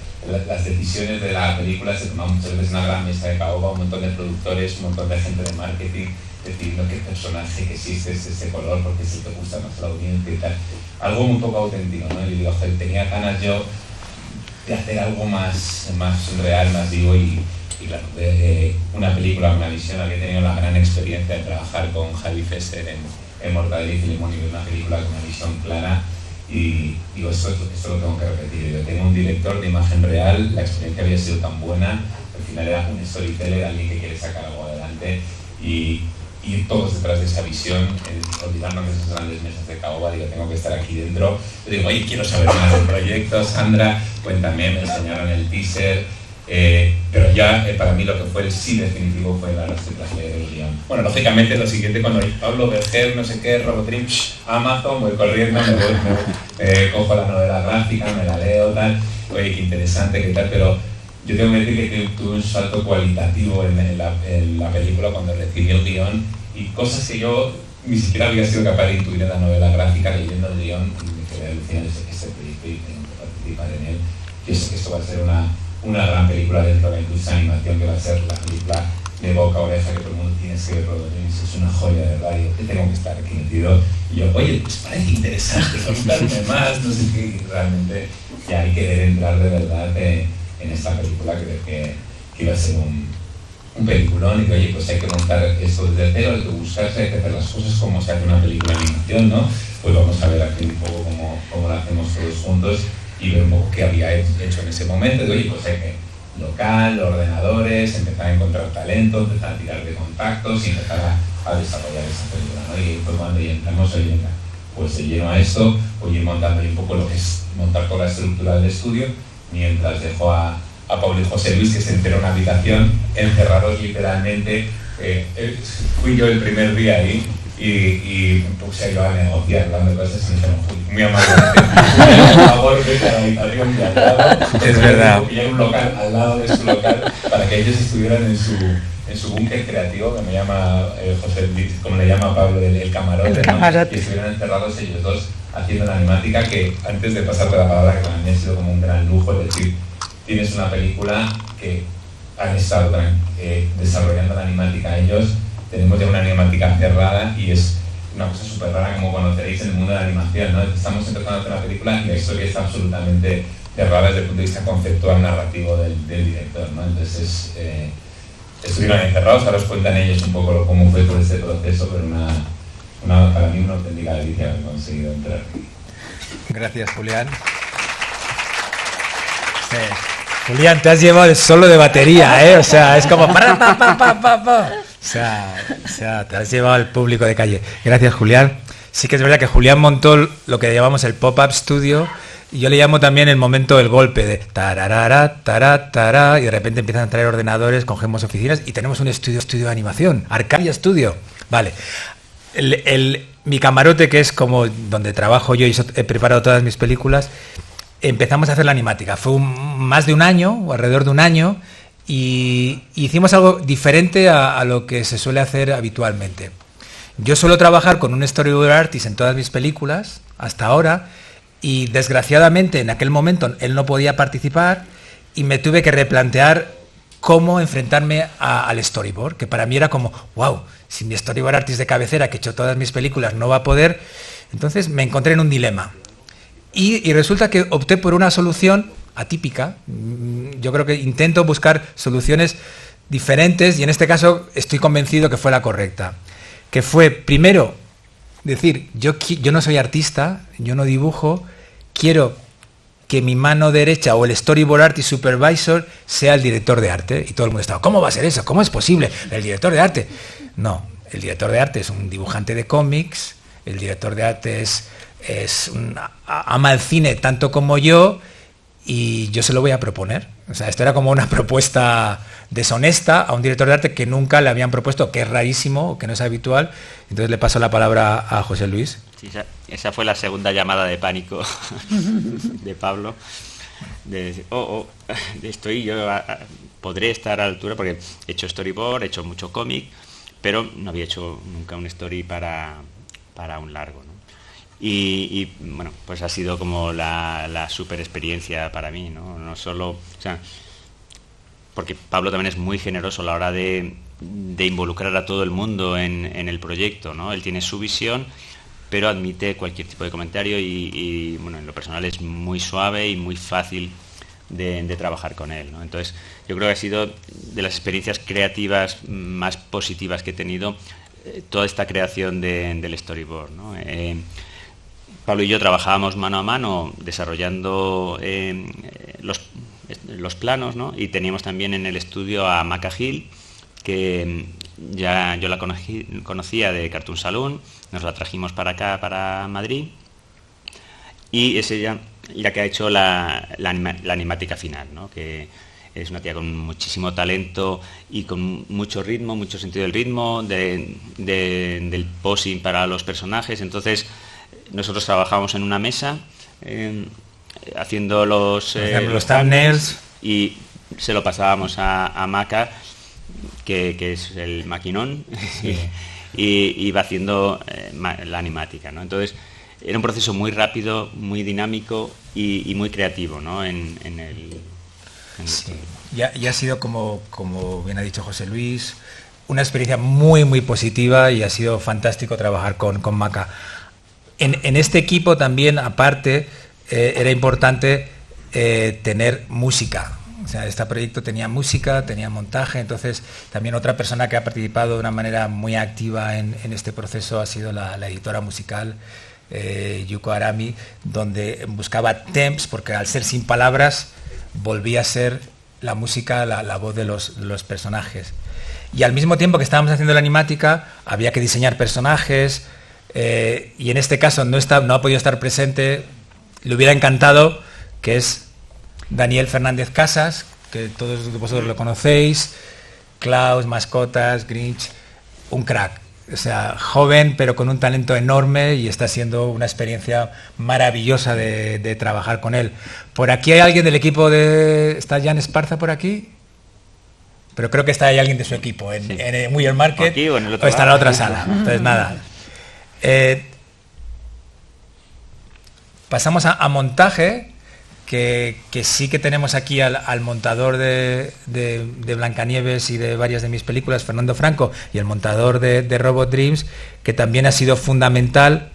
las decisiones de la película se toman muchas veces en una gran mesa de caoba, un montón de productores, un montón de gente de marketing decidiendo qué personaje, que existe es este color porque es el que gusta más a la audiencia y tal. Algo muy poco auténtico, ¿no? Y digo, joder, tenía ganas yo de hacer algo más real, más vivo y claro, una película, una visión. Había tenido la gran experiencia de trabajar con Javi Fesser en Mortadelo y Filemón, y una película con una visión clara. Y digo, esto lo tengo que repetir. Yo tengo un director de imagen real, la experiencia había sido tan buena, al final era un storyteller, alguien que quiere sacar algo adelante, y todos detrás de esa visión, olvidarnos de esas grandes mesas de caoba. Digo, tengo que estar aquí dentro. Yo digo, oye, quiero saber más del proyecto, Sandra, cuéntame, me enseñaron el teaser, pero ya para mí lo que fue el sí definitivo fue la reciclaje del guión. Bueno, lógicamente lo siguiente, cuando Pablo Berger, no sé qué, Robotrim, Amazon, voy corriendo, cojo la novela gráfica, me la leo, tal, oye, qué interesante, qué tal, pero yo tengo que decir que tuve un salto cualitativo en la película cuando recibí el guión, y cosas que yo ni siquiera había sido capaz de intuir en la novela gráfica. Leyendo el guión me quedé alucinado de este proyecto y tengo que participar en él. Yo sé que esto va a ser una gran película dentro de la industria de animación, que va a ser la película de boca a oreja que todo el mundo tiene que ver. Es una joya, de verdad. Yo tengo que estar aquí metido. Y yo, oye, pues parece interesante, contarme más, no sé qué. Y realmente ya hay que entrar de verdad en esta película. Creo que iba a ser un peliculón, y que, oye, pues hay que montar esto desde cero, hay que buscarse, hay que hacer las cosas como se hace una película de animación, ¿no? Pues vamos a ver aquí un poco cómo lo hacemos todos juntos y ver un poco qué había hecho en ese momento. Y, oye, pues hay que local, ordenadores, empezar a encontrar talento, empezar a tirar de contactos y empezar a desarrollar esa película, ¿no? Y pues cuando ya entramos, oye, pues se lleno a esto, voy a ir montando ahí un poco lo que es montar toda la estructura del estudio, mientras dejo a Pablo y José Luis, que se enteró en una habitación, encerrados literalmente. Fui yo el primer día ahí y me puse a ir a negociar, hablando de cosas, y me dijeron, muy amablemente, por favor, vete a la habitación de al lado. Es verdad. Y hay un local al lado de su local para que ellos estuvieran en su búnker creativo, que me llama José Luis, como le llama Pablo, el camarote, ¿no? Y estuvieran encerrados ellos dos haciendo la animática, que antes de pasarte la palabra, que para mí ha sido como un gran lujo, es decir, tienes una película que han estado desarrollando la animática ellos, tenemos ya una animática cerrada y es una cosa súper rara, como conoceréis en el mundo de la animación, ¿no? Estamos empezando a hacer una película y la historia está absolutamente cerrada desde el punto de vista conceptual, narrativo del director, ¿no? Entonces estuvieron encerrados, ahora os cuentan ellos un poco cómo fue todo este proceso, pero para mí una auténtica delicia haber conseguido entrar. Gracias, Julián. Sí. Julián, te has llevado el solo de batería, ¿eh? O sea, es como... O sea, te has llevado al público de calle. Gracias, Julián. Sí que es verdad que Julián montó lo que llamamos el Pop-Up Studio, Y yo le llamo también el momento del golpe de tararara, tará, y de repente empiezan a traer ordenadores, cogemos oficinas y tenemos un estudio de animación, Arcadia Studio. Vale. Mi camarote, que es como donde trabajo yo y he preparado todas mis películas, empezamos a hacer la animática. Fue más de un año, o alrededor de un año, y hicimos algo diferente a lo que se suele hacer habitualmente. Yo suelo trabajar con un storyboard artist en todas mis películas, hasta ahora, y desgraciadamente en aquel momento él no podía participar y me tuve que replantear cómo enfrentarme al storyboard, que para mí era como, wow, si mi storyboard artist de cabecera, que he hecho todas mis películas, no va a poder. Entonces me encontré en un dilema. Y resulta que opté por una solución atípica. Yo creo que intento buscar soluciones diferentes y en este caso estoy convencido que fue la correcta. Que fue, primero, decir, yo no soy artista, yo no dibujo, quiero que mi mano derecha o el storyboard artist supervisor sea el director de arte. Y todo el mundo estaba, ¿cómo va a ser eso? ¿Cómo es posible? ¿El director de arte? No, el director de arte es un dibujante de cómics, el director de arte ama el cine tanto como yo y yo se lo voy a proponer. O sea, esto era como una propuesta deshonesta a un director de arte que nunca le habían propuesto, que es rarísimo, que no es habitual. Entonces le paso la palabra a José Luis. Sí, esa fue la segunda llamada de pánico de Pablo. De decir, podré estar a la altura porque he hecho storyboard, he hecho mucho cómic, pero no había hecho nunca un story para un largo, ¿no? Y bueno, pues ha sido como la super experiencia para mí, ¿no? No solo, o sea, porque Pablo también es muy generoso a la hora de involucrar a todo el mundo en el proyecto, ¿no? Él tiene su visión, pero admite cualquier tipo de comentario y bueno, en lo personal es muy suave y muy fácil de trabajar con él, ¿no? Entonces, yo creo que ha sido de las experiencias creativas más positivas que he tenido toda esta creación del storyboard, ¿no? Pablo y yo trabajábamos mano a mano desarrollando los planos, ¿no? Y teníamos también en el estudio a Maca Gil, que ya yo la conocía de Cartoon Saloon, nos la trajimos para acá, para Madrid, y es ella la que ha hecho la animática final, ¿no? Que es una tía con muchísimo talento y con mucho ritmo, mucho sentido del ritmo, del posing para los personajes. Entonces nosotros trabajamos en una mesa haciendo los thumbnails y se lo pasábamos a Maca, que es el maquinón, sí. y va haciendo la animática, ¿no? Entonces era un proceso muy rápido, muy dinámico y muy creativo, ¿no? Sí. Y ha sido, como bien ha dicho José Luis, una experiencia muy muy positiva y ha sido fantástico trabajar con Maca. En este equipo también, aparte, era importante tener música. O sea, este proyecto tenía música, tenía montaje, entonces también otra persona que ha participado de una manera muy activa en este proceso ha sido la editora musical, Yuko Arami, donde buscaba temps, porque al ser sin palabras volvía a ser la música, la voz de los personajes. Y al mismo tiempo que estábamos haciendo la animática, había que diseñar personajes, y en este caso no ha podido estar presente, le hubiera encantado, que es Daniel Fernández Casas, que todos vosotros lo conocéis, Klaus, Mascotas, Grinch, un crack. O sea, joven pero con un talento enorme y está siendo una experiencia maravillosa de trabajar con él. Por aquí hay alguien del equipo ¿Está Jan Esparza por aquí? Pero creo que está ahí alguien de su equipo, en Muir Market, aquí, o en el otro está en la otra sala. Entonces nada. Pasamos a montaje, que sí que tenemos aquí al montador de Blancanieves y de varias de mis películas, Fernando Franco, y el montador de Robot Dreams, que también ha sido fundamental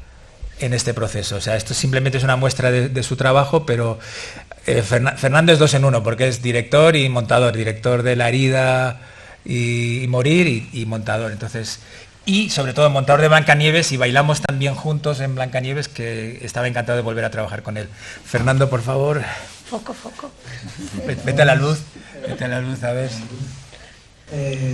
en este proceso. O sea, esto simplemente es una muestra de su trabajo, pero Fernando es 2 en 1, porque es director y montador, director de La herida y Morir y montador. Entonces, y sobre todo montador de Blancanieves, y bailamos también juntos en Blancanieves, que estaba encantado de volver a trabajar con él. Fernando, por favor. Foco. Vete a la luz, a ver.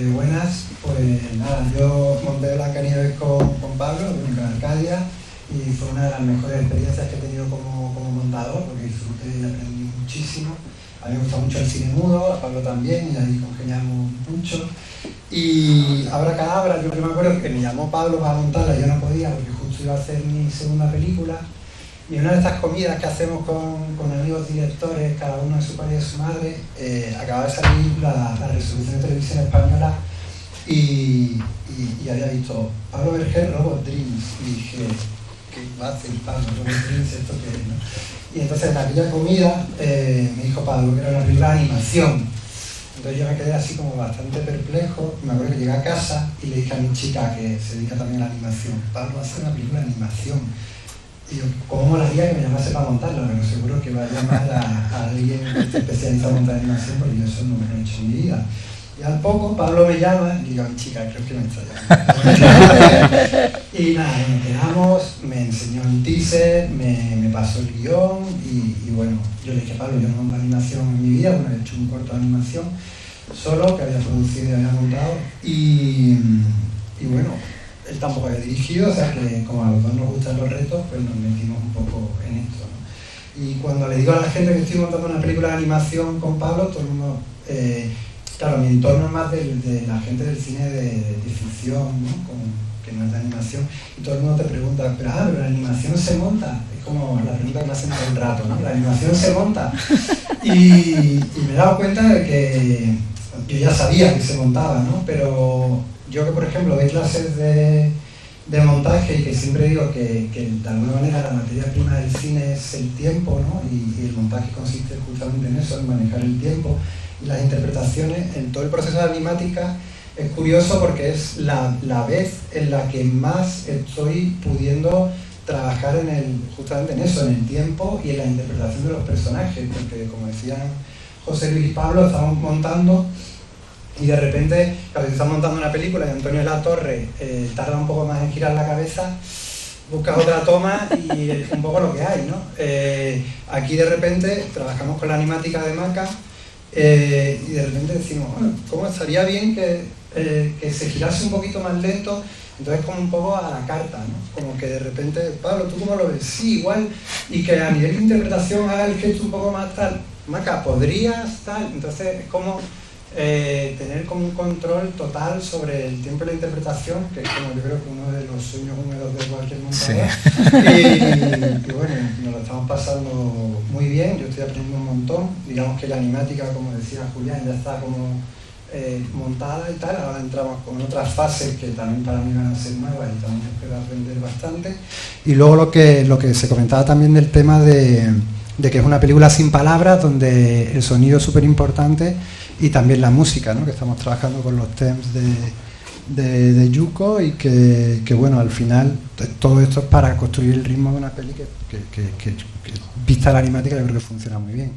Buenas, pues nada, yo monté Blancanieves con Pablo, con Arcadia, y fue una de las mejores experiencias que he tenido como montador, porque disfruté y aprendí muchísimo. A mí me gusta mucho el cine mudo, a Pablo también, y ahí congeniamos mucho. Y Abracadabra, yo me acuerdo que me llamó Pablo para montarla, yo no podía porque justo iba a hacer mi segunda película. Y una de estas comidas que hacemos con amigos directores, cada uno de su padre y de su madre, acababa de salir la resolución de televisión española y había visto Pablo Berger, Robot Dreams, y dije, ¿qué va a hacer Pablo? Robot Dreams, ¿esto qué es? ¿No? Y entonces en aquella comida me dijo Pablo que era una película de animación. Entonces yo me quedé así como bastante perplejo. Me acuerdo que llegué a casa y le dije a mi chica, que se dedica también a la animación, Pablo, hace una película de animación. Y yo, ¿cómo molaría que me llamase para montarla? Pero seguro que va a llamar a alguien que esté especializado en montar animación, porque yo eso no me lo he hecho en mi vida. Y al poco Pablo me llama y digo, mi chica, creo que me está llamando. Y nada, nos quedamos, me enseñó el teaser, me pasó el guión y bueno, yo le dije, Pablo, yo no monto animación en mi vida, bueno, he hecho un corto de animación solo, que había producido y había montado y bueno, él tampoco había dirigido, o sea que como a los dos nos gustan los retos, pues nos metimos un poco en esto, ¿no? Y cuando le digo a la gente que estoy montando una película de animación con Pablo, todo el mundo... claro, mi entorno es más de la gente del cine de ficción, ¿no? Que no es de animación, y todo el mundo te pregunta, pero la animación se monta, es como la pregunta que me hacen todo el rato, ¿no? La animación se monta, y me he dado cuenta de que yo ya sabía que se montaba, ¿no? Pero yo que por ejemplo doy clases de montaje y que siempre digo que de alguna manera la materia prima del cine es el tiempo, ¿no? Y el montaje consiste justamente en eso, en manejar el tiempo y las interpretaciones. En todo el proceso de animática es curioso porque es la vez en la que más estoy pudiendo trabajar justamente en eso, en el tiempo y en la interpretación de los personajes, porque como decían José Luis y Pablo, estamos montando y de repente, claro, si estamos montando una película y Antonio de la Torre tarda un poco más en girar la cabeza, buscas otra toma y es un poco lo que hay, ¿no? Aquí de repente trabajamos con la animática de Maca y de repente decimos, bueno, ¿cómo estaría bien que se girase un poquito más lento? Entonces como un poco a la carta, ¿no? Como que de repente, Pablo, ¿tú cómo lo ves? Sí, igual, y que a nivel de interpretación haga el gesto un poco más tal. Maca, ¿podrías tal? Entonces es como tener como un control total sobre el tiempo y la interpretación, que es como yo creo que uno de los sueños húmedos de cualquier montador. Sí. Y bueno, nos lo estamos pasando muy bien, yo estoy aprendiendo un montón. Digamos que la animática, como decía Julián, ya está como montada y tal. Ahora entramos con otras fases que también para mí van a ser nuevas y también espero aprender bastante. Y luego lo que se comentaba también del tema de que es una película sin palabras, donde el sonido es súper importante y también la música, ¿no? Que estamos trabajando con los temas de Yuko y que bueno, al final todo esto es para construir el ritmo de una peli que vista la animática yo creo que funciona muy bien.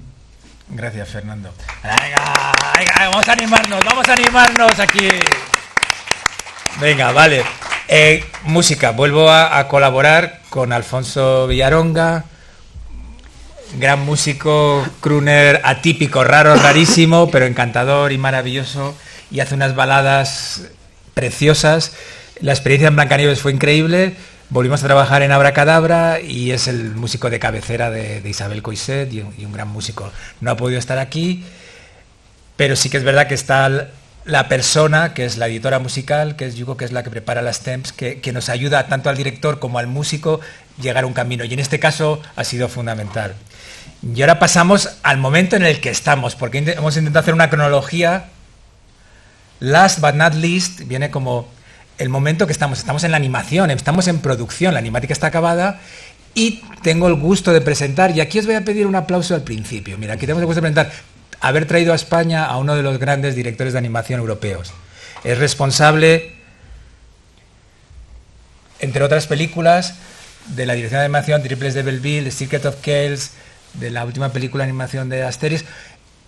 Gracias, Fernando. Venga, vamos a animarnos aquí. Venga, vale. Música, vuelvo a colaborar con Alfonso Villaronga, gran músico, crooner atípico, raro, rarísimo, pero encantador y maravilloso, y hace unas baladas preciosas. La experiencia en Blancanieves fue increíble. Volvimos a trabajar en Abracadabra y es el músico de cabecera de Isabel Coixet y un gran músico. No ha podido estar aquí, pero sí que es verdad que está la persona, que es la editora musical, que es Yuko, que es la que prepara las temps, que nos ayuda tanto al director como al músico llegar a un camino. Y en este caso ha sido fundamental. Y ahora pasamos al momento en el que estamos, porque hemos intentado hacer una cronología. Last but not least viene como el momento que estamos en la animación, estamos en producción, la animática está acabada y tengo el gusto de presentar, y aquí os voy a pedir un aplauso al principio. Mira, aquí tenemos el gusto de presentar, haber traído a España a uno de los grandes directores de animación europeos. Es responsable, entre otras películas, de la dirección de animación Triples de Belleville, The Secret of Kells, de la última película de animación de Asterix.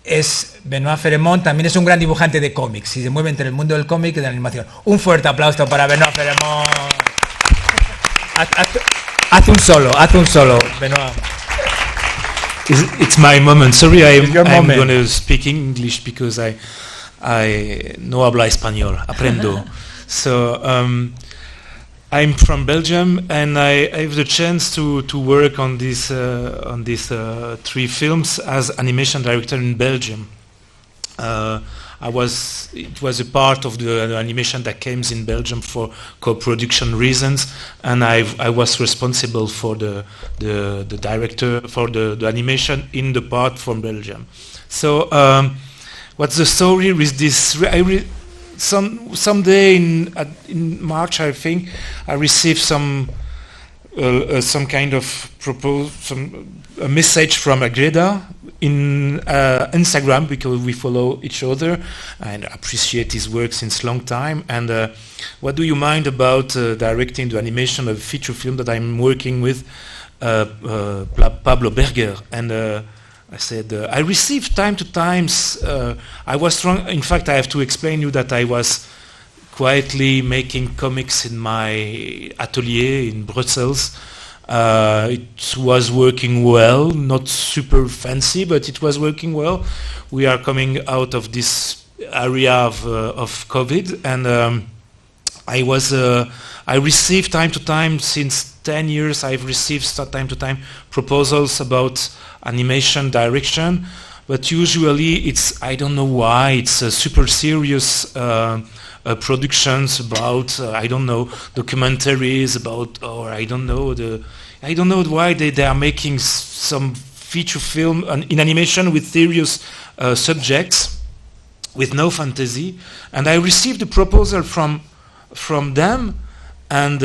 Es Benoît Ferremont, también es un gran dibujante de cómics y se mueve entre el mundo del cómic y de la animación. Un fuerte aplauso para Benoît Ferremont. Haz un solo, Benoît. It's my moment. Sorry, I'm going to speak English because I no habla español. Aprendo. So I'm from Belgium, and I have the chance to work on these 3 films as animation director in Belgium. It was a part of the animation that came in Belgium for co-production reasons, and I was responsible for the director for the animation in the part from Belgium. So what's the story with this? Someday in March, I think, I received some kind of a message from Agreda in Instagram, because we follow each other and appreciate his work since long time. And what do you mind about directing the animation of a feature film that I'm working with Pablo Berger? And I said, I received time to times, I was strong. In fact, I have to explain you that I was quietly making comics in my atelier in Brussels. It was working well, not super fancy, but it was working well. We are coming out of this area of COVID, and I received time to time, since 10 years, I've received time to time proposals about animation direction, but usually it's, I don't know why, it's super serious productions about, I don't know, documentaries about, or I don't know why they are making some feature film in animation with serious subjects, with no fantasy. And I received a proposal from them, and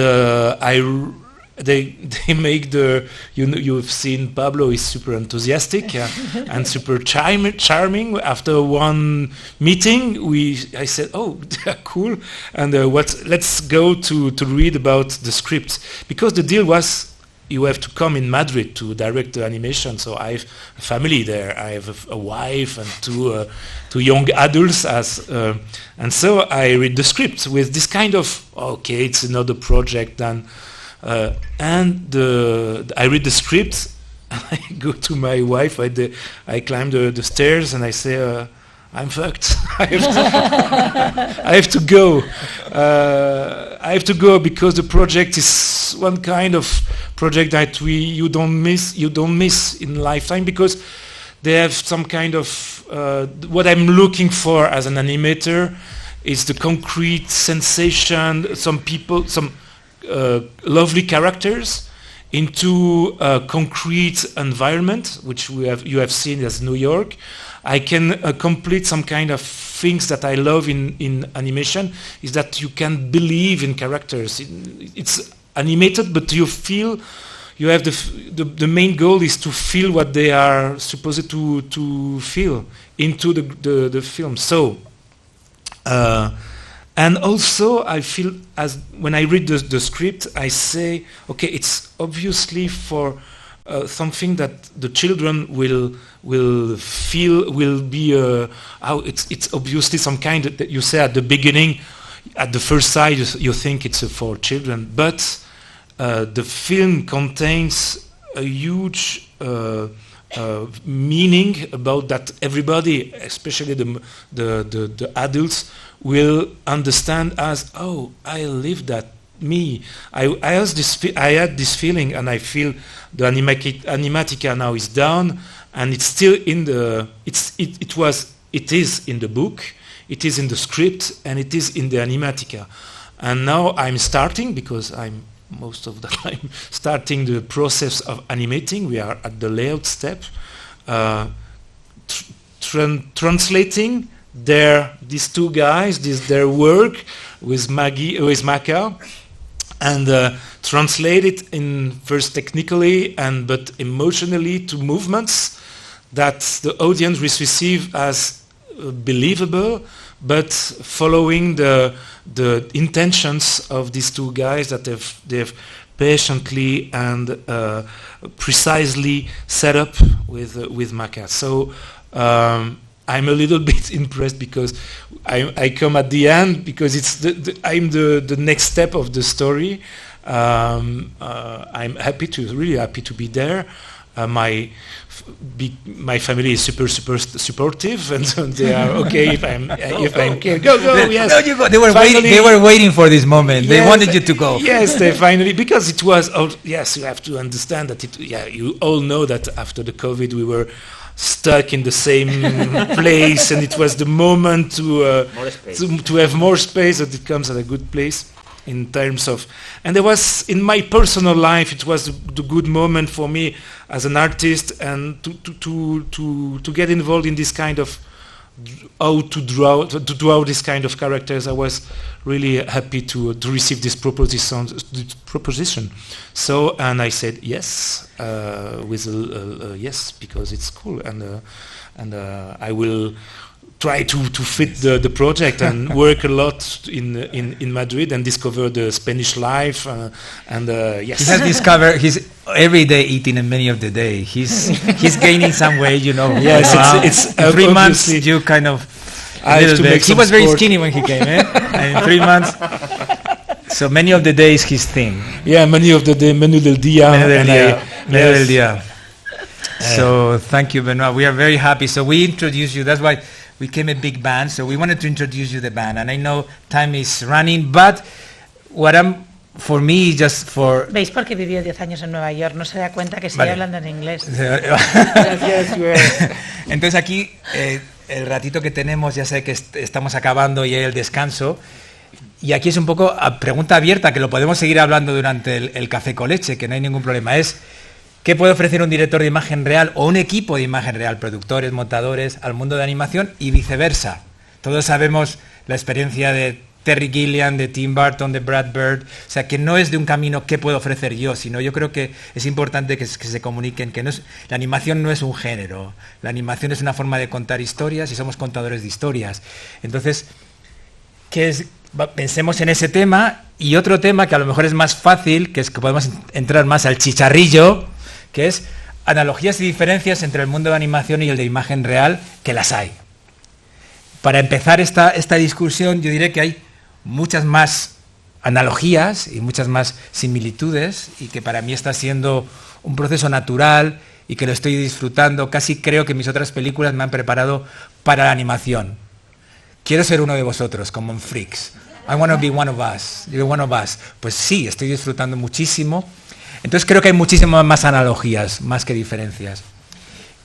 they make the, you've seen Pablo is super enthusiastic and super charming. After one meeting, I said, oh, cool, and let's go to read about the script, because the deal was, you have to come in Madrid to direct the animation. So I have a family there. I have a wife and two young adults. And so I read the script with this kind of, okay, it's another project. And I read the script. And I go to my wife. I climb the stairs and I say, I'm fucked. I have to go. I have to go because the project is one kind of project that you don't miss in lifetime, because they have some kind of what I'm looking for as an animator is the concrete sensation, some people, some lovely characters into a concrete environment, which you have seen as New York. I can complete some kind of things that I love in animation, is that you can believe in characters. It's animated, but you feel, you have the main goal is to feel what they are supposed to feel into the film. So, and also I feel, as when I read the script, I say, okay, it's obviously for something that the children will feel, will be it's obviously some kind that you say at the beginning, at the first sight you think it's for children, but the film contains a huge meaning about that everybody, especially the adults, will understand as, oh, I live that. Me, I had this feeling, and I feel the Animatica now is down, and it's still in the. It is in the book, it is in the script, and it is in the Animatica. And now I'm starting, because I'm most of the time starting the process of animating. We are at the layout step, translating these two guys, their work with Maka. And translate it in first technically but emotionally to movements that the audience will receive as believable, but following the intentions of these two guys that they've patiently and precisely set up with Maka. So I'm a little bit impressed, because I come at the end, because it's I'm the next step of the story. I'm really happy to be there. my family is super supportive, and so they are okay if I'm here. Go yes. No, you go. They Finally- were waiting for this moment. They Yes, wanted you to go. Yes, they finally, because it was. Oh, yes, you have to understand that. You all know that after the COVID, we were stuck in the same place, and it was the moment to have more space. That it comes at a good place in terms of. And there was in my personal life, it was the good moment for me as an artist, and to get involved in this kind of how to draw this kind of characters. I was really happy to receive this proposition. So, and I said yes with a yes, because it's cool, and I will try to fit the project and work a lot in Madrid and discover the Spanish life, and yes. He has discovered he's every day eating a menu of the day. He's gaining some weight, you know. Yes, Wow. it's in 3 months obviously- you kind of I have little to bit. make He some was very sport. skinny when he came in, and in 3 months. So many of the days his thing. Yeah, menu of the day, menu del día. Menu del and día. I- Menu del yes. día. So thank you, Benoit. We are very happy. So we introduced you. That's why we came a big band. So we wanted to introduce you the band. And I know time is running, but for me, just for... ¿Veis por qué vivió 10 años en Nueva York? No se da cuenta que sigue Vale. hablando en inglés. Entonces aquí, el ratito que tenemos, ya sé que estamos acabando y hay el descanso. Y aquí es un poco a pregunta abierta, que lo podemos seguir hablando durante el café con leche, que no hay ningún problema. Es, ¿qué puede ofrecer un director de imagen real o un equipo de imagen real, productores, montadores, al mundo de animación y viceversa? Todos sabemos la experiencia de Terry Gilliam, de Tim Burton, de Brad Bird, o sea, que no es de un camino qué puedo ofrecer yo, sino yo creo que es importante que se comuniquen, que no es, la animación no es un género, la animación es una forma de contar historias y somos contadores de historias. Entonces, pensemos en ese tema, y otro tema que a lo mejor es más fácil, que es que podemos entrar más al chicharrillo, que es analogías y diferencias entre el mundo de animación y el de imagen real, que las hay. Para empezar esta discusión, yo diré que hay muchas más analogías y muchas más similitudes, y que para mí está siendo un proceso natural y que lo estoy disfrutando. Casi creo que mis otras películas me han preparado para la animación. Quiero ser uno de vosotros, como en Freaks. I want to be one of us. You're one of us. Pues sí, estoy disfrutando muchísimo. Entonces creo que hay muchísimas más analogías, más que diferencias.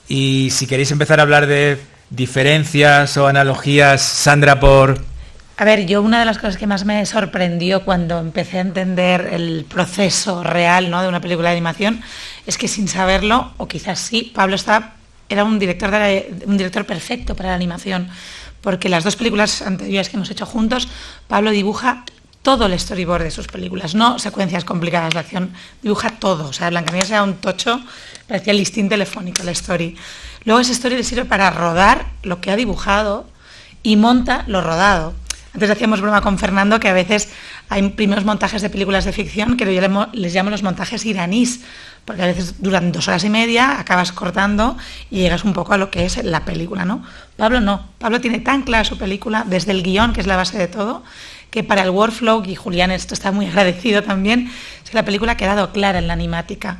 Y si queréis empezar a hablar de diferencias o analogías, Sandra, por... A ver, yo una de las cosas que más me sorprendió cuando empecé a entender el proceso real, ¿no?, de una película de animación es que, sin saberlo, o quizás sí, Pablo era un director perfecto para la animación, porque las 2 películas anteriores que hemos hecho juntos, Pablo dibuja todo el storyboard de sus películas, no secuencias complicadas de acción, dibuja todo. O sea, Blancanieves era un tocho, parecía el listín telefónico, la story. Luego ese story le sirve para rodar lo que ha dibujado y monta lo rodado. Antes hacíamos broma con Fernando que a veces hay primeros montajes de películas de ficción que yo les llamo los montajes iraníes, porque a veces duran 2 horas y media, acabas cortando y llegas un poco a lo que es la película, ¿no? Pablo no. Pablo tiene tan clara su película, desde el guión, que es la base de todo, que para el workflow, y Julián esto está muy agradecido también, es que la película ha quedado clara en la animática.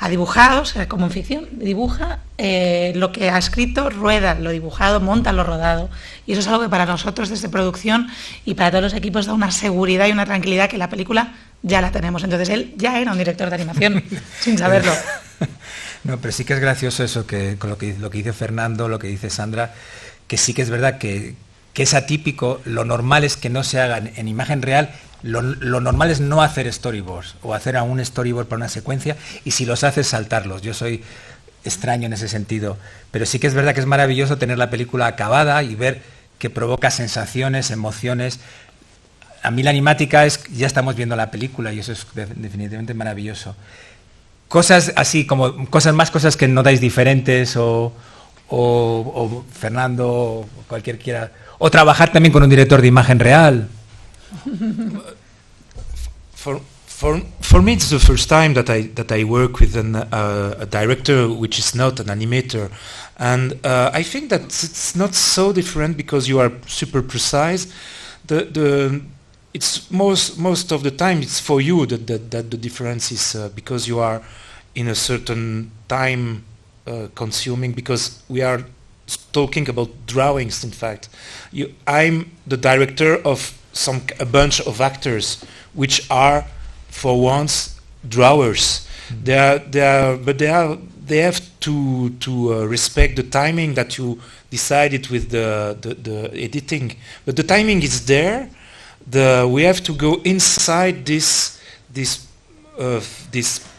Ha dibujado, o sea, como en ficción, dibuja lo que ha escrito, rueda lo dibujado, monta lo rodado. Y eso es algo que para nosotros desde producción y para todos los equipos da una seguridad y una tranquilidad que la película ya la tenemos. Entonces él ya era un director de animación, sin saberlo. No, pero sí que es gracioso eso, que con lo que dice Fernando, lo que dice Sandra, que sí que es verdad que es atípico. Lo normal es que no se hagan en imagen real. Lo normal es no hacer storyboards o hacer a un storyboard para una secuencia, y si los haces, saltarlos. Yo soy extraño en ese sentido, pero sí que es verdad que es maravilloso tener la película acabada y ver que provoca sensaciones, emociones. A mí la animática es, ya estamos viendo la película y eso es definitivamente maravilloso. Cosas así, como cosas que notáis diferentes, o Fernando, o cualquier quiera, o trabajar también con un director de imagen real. For me, it's the first time that I work with a director which is not an animator, and I think that it's not so different because you are super precise. It's most of the time it's for you that the difference is because you are in a certain time consuming, because we are talking about drawings. In fact, I'm the director of a bunch of actors which are for once drawers. They have to respect the timing that you decided with the editing, but the timing is there. We have to go inside this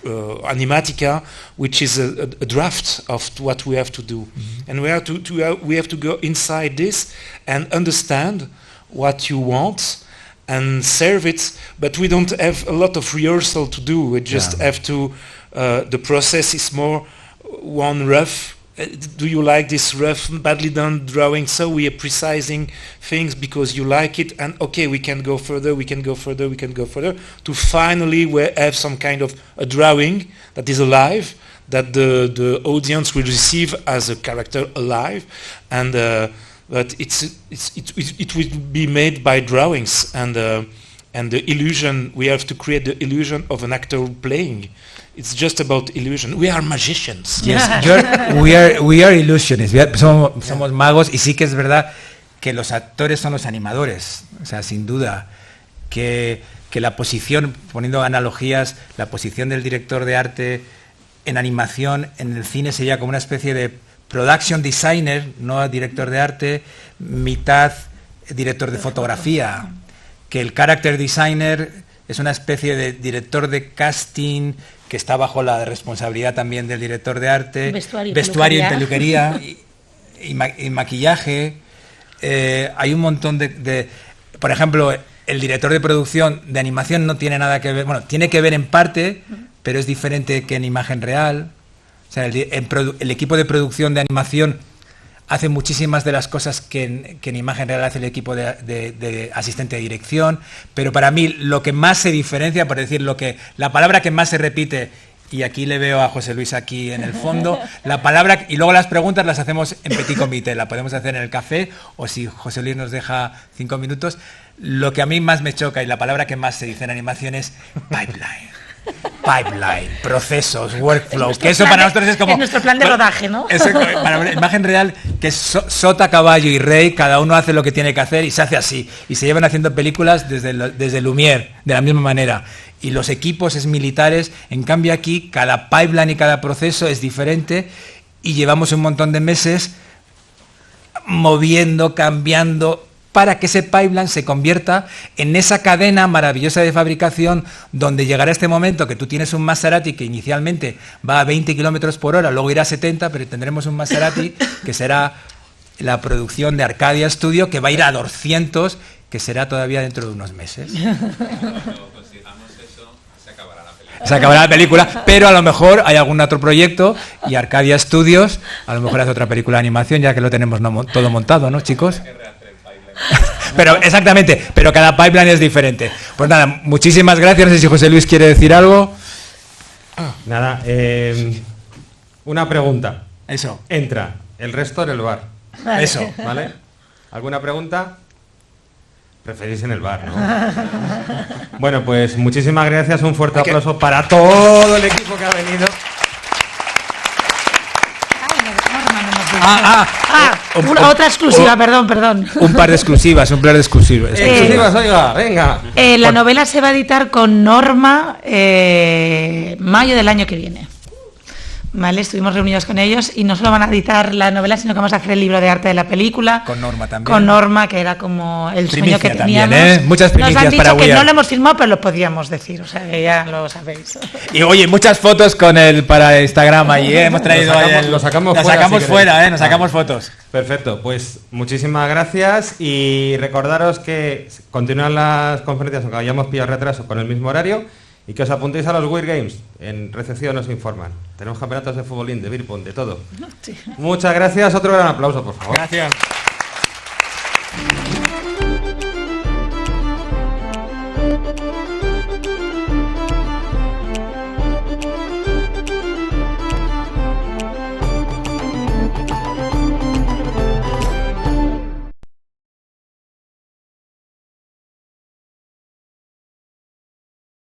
animatica, which is a draft of what we have to do, and we have to go inside this and understand what you want and serve it. But we don't have a lot of rehearsal to do. We just have to. The process is more one rough. Do you like this rough, badly done drawing? So we are precising things because you like it, and okay, we can go further, we can go further, we can go further, to finally we have some kind of a drawing that is alive, that the audience will receive as a character alive, and but it will be made by drawings, and the illusion, we have to create the illusion of an actor playing. It's just about illusion. We are magicians. Yes, we are illusionists. Somos magos, y sí que es verdad que los actores son los animadores. O sea, sin duda que la posición, poniendo analogías, la posición del director de arte en animación, en el cine sería como una especie de production designer, no director de arte, mitad director de fotografía, que el character designer es una especie de director de casting que está bajo la responsabilidad también del director de arte, vestuario y peluquería y maquillaje. Hay un montón de... Por ejemplo, el director de producción de animación no tiene nada que ver, bueno, tiene que ver en parte, pero es diferente que en imagen real. O sea, el equipo de producción de animación hace muchísimas de las cosas que en imagen real hace el equipo de asistente de dirección, pero para mí lo que más se diferencia, por decir la palabra que más se repite, y aquí le veo a José Luis aquí en el fondo, la palabra, y luego las preguntas las hacemos en petit comité, la podemos hacer en el café, o si José Luis nos deja 5 minutos, lo que a mí más me choca y la palabra que más se dice en animación es pipeline. Pipeline, procesos, workflow, que eso para nosotros es como... Es nuestro plan de rodaje, ¿no? Para la imagen real, que es sota, caballo y rey, cada uno hace lo que tiene que hacer y se hace así. Y se llevan haciendo películas desde Lumière, de la misma manera. Y los equipos es militares, en cambio aquí cada pipeline y cada proceso es diferente y llevamos un montón de meses moviendo, cambiando, para que ese pipeline se convierta en esa cadena maravillosa de fabricación donde llegará este momento que tú tienes un Maserati que inicialmente va a 20 kilómetros por hora, luego irá a 70, pero tendremos un Maserati que será la producción de Arcadia Studio, que va a ir a 200, que será todavía dentro de unos meses. Se acabará la película, pero a lo mejor hay algún otro proyecto y Arcadia Studios a lo mejor hace otra película de animación, ya que lo tenemos todo montado, ¿no, chicos? Pero exactamente, pero cada pipeline es diferente. Pues nada, muchísimas gracias. No sé si José Luis quiere decir algo. Nada, una pregunta. Eso. Entra el resto en el bar. Eso. ¿Vale? ¿Alguna pregunta? Preferís en el bar, ¿no? Bueno, pues muchísimas gracias. Un fuerte aplauso para todo el equipo que ha venido. Otra exclusiva, perdón. Un par de exclusivas. Exclusivas, oiga, venga. La novela se va a editar con Norma mayo del año que viene. Vale, estuvimos reunidos con ellos y no solo van a editar la novela, sino que vamos a hacer el libro de arte de la película. Con Norma también. Con Norma, que era como el sueño que teníamos. También, muchas primicias. Nos han dicho para que no lo hemos firmado, pero lo podíamos decir, o sea, que ya lo sabéis. Y oye, muchas fotos con él para Instagram allí, hemos traído... Lo sacamos fuera, nos sacamos fotos. Perfecto, pues muchísimas gracias y recordaros que continúan las conferencias, aunque hayamos pillado retraso, con el mismo horario, y que os apuntéis a los Weird Games. En recepción nos informan. Tenemos campeonatos de futbolín, de beer pong, de todo. Sí. Muchas gracias. Otro gran aplauso, por favor. Gracias.